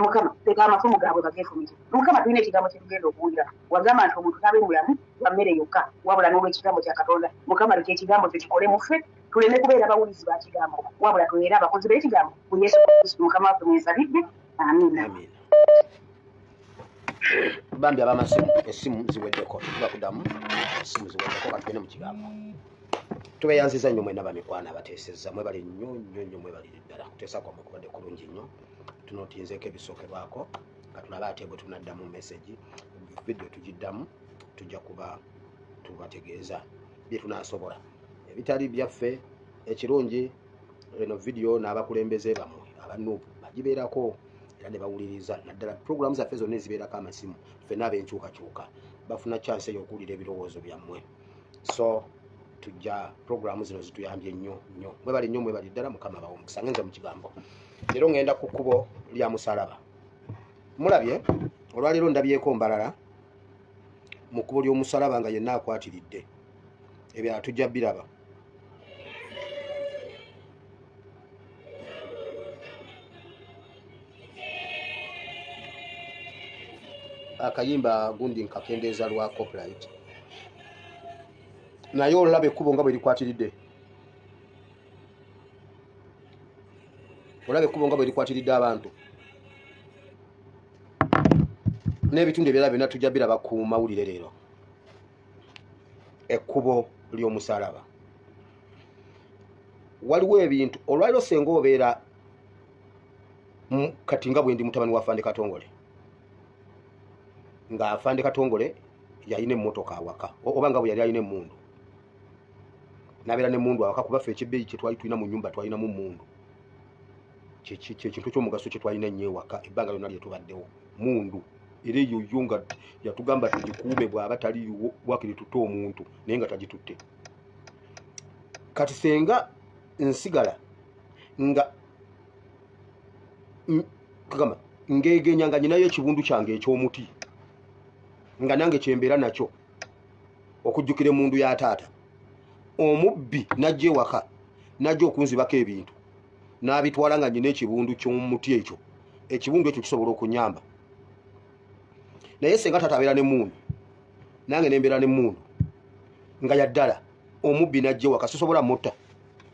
Mukama leka amafumu gaabwe bageefumita Mukama tulina ekigambo kye tugenda okuwulira wagamba nti omuntu tabe mulamu lwa mmere yokka wabula n'olw'ekigambo kya Katonda Mukama leka ekigambo kyo kikole mu ffe tuleme kubeera bawulizi ba kigambo wabula tubeere abakozi b'ekigambo ku Yesu Kristo Mukama waffe mwesabidde amiina bambi abamasimu essimu ziweddeko tubakudamu essimu ziweddeko katugende mu kigambo tubeyanziza nnyo mwena bamikwana abateesezza mwebali nnyo mwebalire ddala kuteesa kwammwe kubadde kulungi nnyo tunootinzeeko ebisookerwako nga tulabe ate bwe tunaddamu meseji vidiyo tugiddamu tujja kuba tubategeeza bye tunaasobola ebitali byaffe ekirungi eno vidiyo n'abakulembeze bamwe abanuupu bagibeerako era ne bawuliriza naddala puroguramu zaffe zonna ezibeerako amasimu ffenna ab'enkyukakyuka bafuna chansi ey'okuwulira ebirowoozo byammwe so tujja puroguramu zino zituyambye nnyo mwebali nnyo mwebali ddala Mukama bawo omukisa ngenze mu kigambo leero ngenda ku kkubo lya musalaba mulabye olwaleero ndabyeko mbalala mu kkubo ly'omusalaba nga yenna akwatiridde ebirala tujja biraba akayimba gundi nkakendeeza lwa copyright naye olaba ekkubo nga bwe likwatiridde olaba ekkubo nga bwe likwatiridde abantu n'ebitundu ebirala byonna tujja biraba ku mawulire leero ekkubo ly'omusalaba waliwo ebintu olwaliro senga obeera kati nga bwe ndi mutabani wa Afande Katongole nga Afande Katongole yalina emmotoka awaka oba nga bwe yali alina emmundu n'abeera n'emmundu awaka kuba ffe ekibbeeyi kye twali tulina mu nnyumba twalinamu mmundu kyekintu ky'omugaso kye twalina nnyo ewaka ebbanga lyonna lye tubaddewo mundu era eyo yo nga yatugamba tugikuume bw'aba taliiwo bwakiri tutte omuntu naye nga tagitutte kati senga nsigala nga kagamba ngegenya nga nyinayo ekibundu kyange eky'omuti nga nange kyembeera nakyo okujjukira emundu ya taata omubbi najja ewaka najja okunzibako ebintu n'abitwala nga nyina ekibundu ky'omuti ekyo ekibundu ekyo kisobola okunyamba naye senga taata abeera n'emmundu nange nembeera n'emmundu nga yaddala omubbi najja ewaka sisobola mutta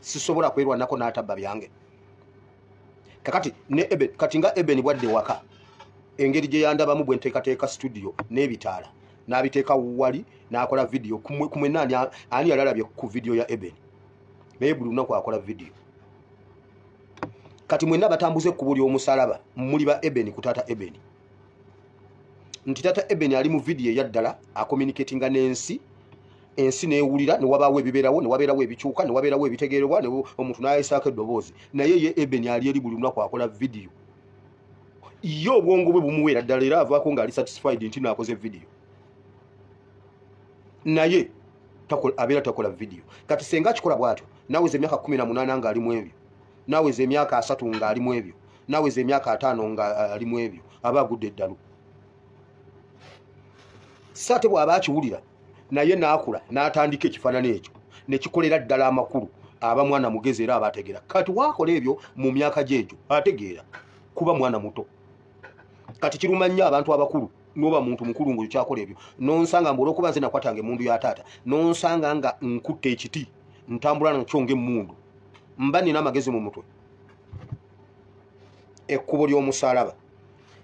sisobola kwerwanako n'atabba byange kakati ne Eben kati nga Eben bwadde waka engeri gye yandabamu bwe nteekateeka studio n'ebitaala n'abiteeka wali n'akola vidiyo kumwe nani ani yalalabye ku vidiyo ya Eben naye buli lunaku akola vidiyo kati mwenna batambuze ekkubo ly'omusalaba muli ba Eben ku taata Eben nti taata Eben ali mu vidiyo eyaddala akommunikatinga n'ensi ensi neewulira ne wabaawo ebibeerawo ne wabeerawo ebikyuka ne wabeerawo ebitegeerwa omuntu n'ayesaako eddoboozi naye ye Eben ali eri buli lunaku akola vidiyo ye obwongo bwe bumuweera ddala era avaako ng'ali satisfied nti naakoze vidiyo naye abeera takola vidiyo kati senga akikola bw'atyo naweza emyaka 18 ng'alimu ebyo naweza emyaka 3 ng'alimu ebyo naweza emyaka 5 ng'alimu ebyo aba agudde eddalu saate bw'aba akiwulira naye n'akula n'atandika ekifaananyi ekyo ne kikolera ddala amakulu aba mwana mugezi era aba ategeera kati waakola ebyo mu myaka gy'egyo ategeera kuba mwana muto kati kiruma nnyo abantu abakulu n'oba muntu mukulu ng'oyo kyakola ebyo nonsanga mbu olw'okuba nze nakwatanga emmundu ya taata nonsanga nga nkutte ekiti ntambula nakyo ng'emmundu mba nina amagezi mu mutwe ekkubo ly'omusalaba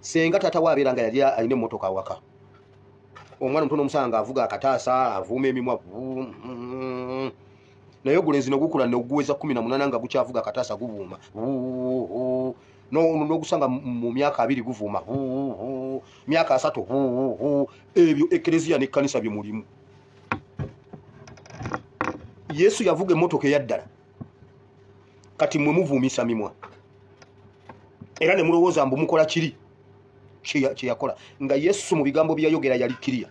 senga tata wabeera nga yali alina emmotoka waka omwana omutono omusala ng'avuga akataasa avuuma emimwa naye ogulenzi ne gukula ne guweza 18 nga gukyavuga akataasa gubuuma n'ogusanga mu myaka 2 guvuuma myaka 3 ebyo ekereziya n'ekkanisa bye mulimu. Yesu yavuga emmotoka eyaddala kati mwe muvuumisa mimwa era ne mulowooza mbu mukola kiri kyeyakola nga Yesu mu bigambo byayogera yali kiriya.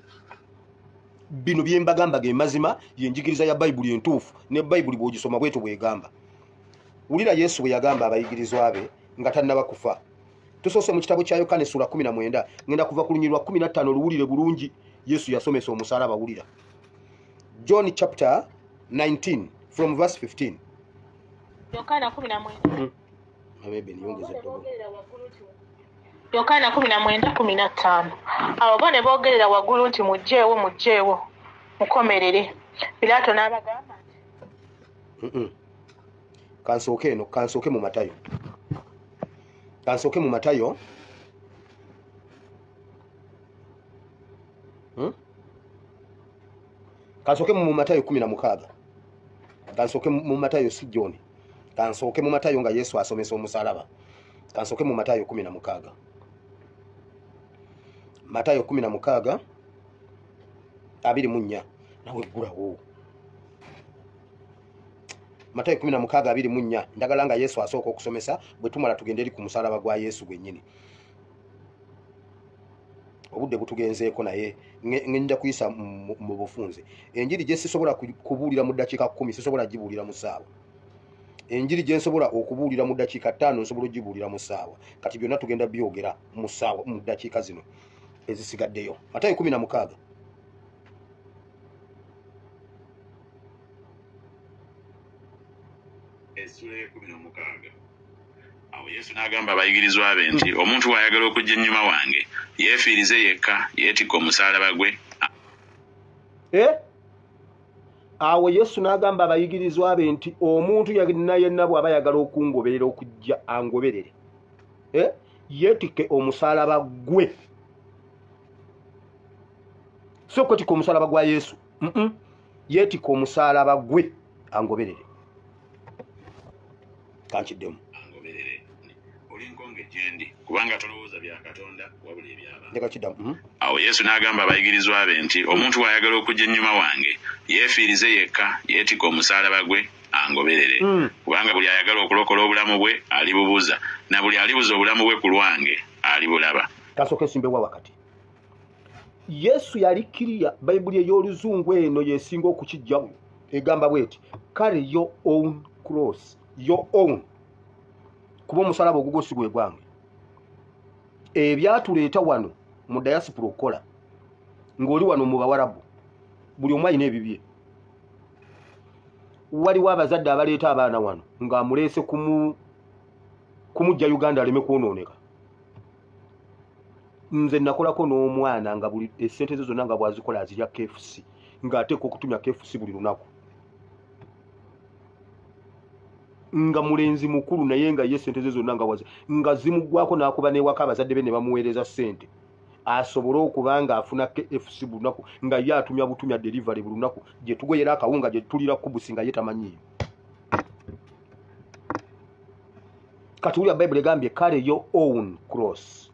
Bino byembagamba ge mazima yenjigiriza ya Bayibuli entuufu ne Bayibuli bw'ogisoma bweto bwegamba. Wulira Yesu bwe yagamba abayigirizwa be nga tannaba kufa. Tusoose mu kitabo kya Yokaana essula 19 ngenda kuva ku lunyirwa 15 luwulire bulungi Yesu yasomesa omusalaba wulira. John chapter 19 from verse 15. Yokaana 19. Amebe niyongeze dogo. Yokaana 19:15. Abo bone boogerera waggulu nti mujjeewo mukomerere. Pilato n'abagamba kansooke mu Matayo. Kansooke mu Matayo. Kansooke mu Matayo 16. Kansooke mu Matayo si John. Kansooke mu Matayo nga Yesu asomesa omusalaba. Kansooke mu Matayo 16. Matayo 16 24 nawe gulawo. Matayo 16 24 ndagala nga Yesu asooka okusomesa bwe tumala tugende eri ku musalaba gwa Yesu gwennyini. Obudde butugenzeeko naye ngenda kuyisa mu bufunze. Enjiri gye sisobola kubuulira mu ddakiika 10 sisobola gibuulira mu ssaawa. Enjiri gye nsobola okubuulira mu ddakiika 5 nsobola gibuulira mu ssaawa. Kati byonna tugenda byogera mu ssaawa mu ddakiika zino ezisigaddeyo. Matayo 16. Essula 16. Awo Yesu n'agamba abayigirizwa be nti omuntu bw'ayagala okujja ennyuma wange yeefiirize yekka yeetikka omusaalaba gwe. Awo Yesu n'agamba abayigirizwa be nti omuntu yenna bw'aba ayagala okungoberera okujja angoberere yeetikke omusaalaba gwe. So kwetikka omusaalaba gwa Yesu yeetikka omusaalaba gwe angoberere. Kankiddemu angoberere olinkonge gyendi kubanga tolowooza bya Katonda wabula eby'abantu. Ndeka kiddamu. Awo Yesu n'agamba abayigirizwa be nti omuntu bw'ayagala okujja ennyuma wange yeefiirize yekka yeetikka omusaalaba gwe angoberere. Kubanga buli ayagala okulokola obulamu bwe alibubuza na buli alibuza obulamu bwe ku lwange alibulaba. Kasooka esimbewa wakati. Yesu yali kiriya. Bayibuli ey'oluzungu eno yesinga okukijjawo egamba bweti carry your own cross. Your own. Kuba omusalaba ogugwo si gwe gwange. Ebyatuleeta wano mu diaspora okukola ng'oli wano mu Bawarabu buli omu alina ebibye. Waliwo abazadde abaleeta abaana wano ng'amuleese kumujja Uganda aleme kwonooneka. Nze nakolako n'omwana nga buli essente ze zonna nga bw'azikola azirya KFC ng'ateeka okutumya KFC buli lunaku. Nga mulenzi mukulu naye nga ye sente ze zonna nga zimuggwako n'akuba n'ewaka abazadde be ne bamuweereza ssente asobole okuba nga afuna KFC buli lunaku nga ye atumya delivery buli lunaku gye tugoyera akawunga gye tulira kubusi nga ye tamanyiyo. Kati wulira Bayibuli egambye carry your own cross.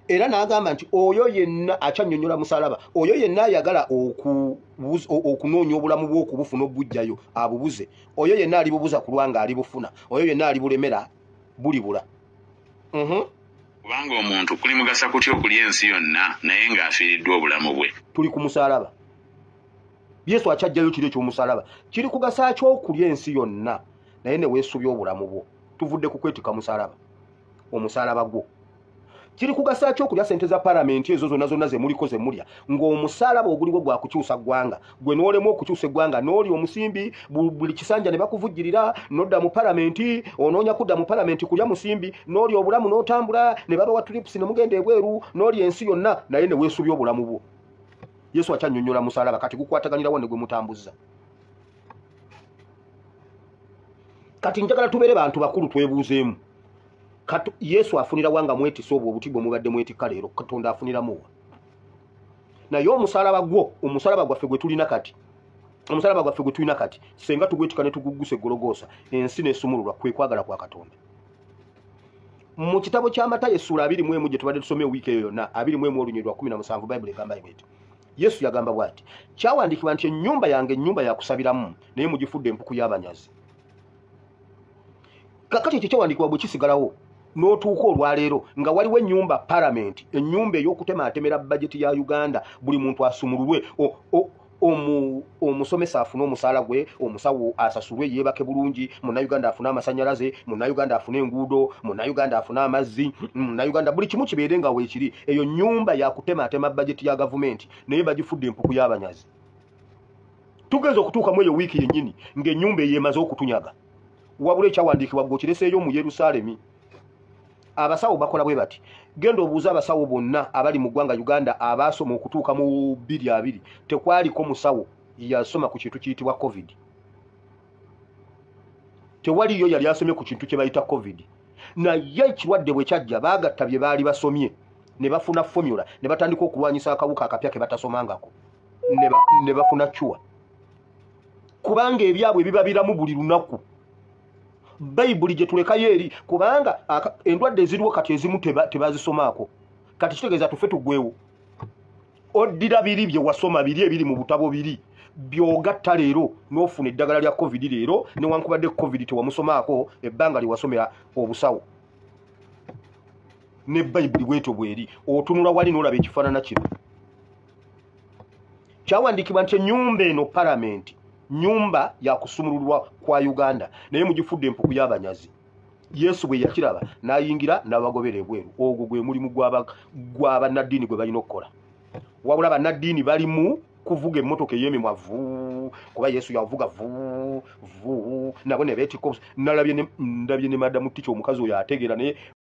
Era n'agamba nti oyo yenna akyanyonnyola musalaba oyo yenna ayagala okunoonya obulamu bw'okubufuna obujjayo abubuze oyo yenna alibubuza ku lwanga alibufuna oyo yenna alibulemera bulibula. Kubanga omuntu kuli mugasa kutya okulya ensi yonna naye ng'afiiriddwa obulamu bwe. Tuli ku musalaba. Yesu akyajjayo kiri eky'omusalaba kiri kugasa ky'okulya ensi yonna naye ne weesubya obulamu bwo. Tuvudde ku kwetika musalaba. Omusalaba gwo kiri kugasa ky'okulya sente za palamenti ezo zonna ze muliko ze mulya ng'omusalaba oguliwo gwa kukyusa ggwanga gwe n'olemu okukyusa eggwanga n'oli omusimbi buli kisanja ne bakuvujjirira n'odda mu palamenti onoonya kudda mu palamenti kulya musimbi n'oli obulamu n'otambula ne baba wa trips ne mugenda ebweru n'oli ensi yonna naye ne weesubya obulamu bwo. Yesu akyannyonnyola musalaba kati gukwataganirawo ne gwe mutambuzza. Kati njagala tubeere bantu bakulu twebuuzeemu Yesu afunira wanga mweti sobo obutibwo mubadde mweti kalero Katonda afunira muwa naye omusalaba gwaffe gwe tulina kati senga tugwetikane tuguguse Gologosa ensi nesumululwa kwe kwagala kwa Katonda mu kitabo kya Matayo essula 21 gye tubadde tusome wiiki eyo na 21 olunyirwa 17 Bible egamba bweti Yesu yagamba bwati kyawandiikibwa nti ennyumba yange ennyumba yakusabiramu naye mugifudde empuku y'abanyazi kakati ekyo kyawandiikibwa bwe kisigalawo n'otuuka olwaleero nga waliwo ennyumba parliament ennyumba ey'okutematemera bajeti ya Uganda buli muntu asumululwe omusomesa afune omusaala gwe omusawo asasulwe yeebake bulungi Munnayuganda afune amasanyalaze Munnayuganda afune enguudo Munnayuganda afune amazzi Munnayuganda buli kimu kibeere nga weekiri eyo nnyumba yakutematema bajeti ya gavumenti naye bagifudde empuku y'abanyazi tugeze okutuuka mu eyo wiiki yennyini ng'ennyumba eyeemaze okutunyaga wabula ekyawandiikibwa gwokireseeyo mu Yerusaalemi abasawo bakola bwe bati genda obuuza abasawo bonna abali mu ggwanga Uganda abaasoma okutuuka mu 22 tekwaliko musawo yasoma ku kintu kiyitibwa COVID tewaliyo yali asomye ku kintu kye bayita COVID naye ekirwadde bwe kyajja baagatta bye baali basomye ne bafuna formula ne batandika okulwanyisa akawuka akapya ke batasomangako ne bafuna cure kubanga ebyabwe biba biramu buli lunaku Bayibuli gye tulekayo eri kubanga endwadde eziriwo kati ezimu tebazisomaako kati kitegeeza tufe tugwewo oddira biri bye wasoma biri ebiri mu butabo biri byogatta leero n'ofuna eddagala lya COVID leero newankubadde COVID tewamusomaako ebbanga lye wasomera obusawo ne Bayibuli bwetyo bweri otunula wali n'olaba ekifaanana kino kyawandiikibwa nti ennyumba eno parliament nyumba ya kusumululwa kwa Uganda naye mugifudde empuku y'abanyazi Yesu bwe yakiraba n'ayingira n'abagobera ebweru ogwo gwe mulimu gw'abannaddiini gwe balina okukola wabula bannaddiini balimu kuvuga emmotoka ey'emimwa vu kuba Yesu yavuga vu nabo ne beetikko ndabye ne madamu ticha omukazi oyo ategeera naye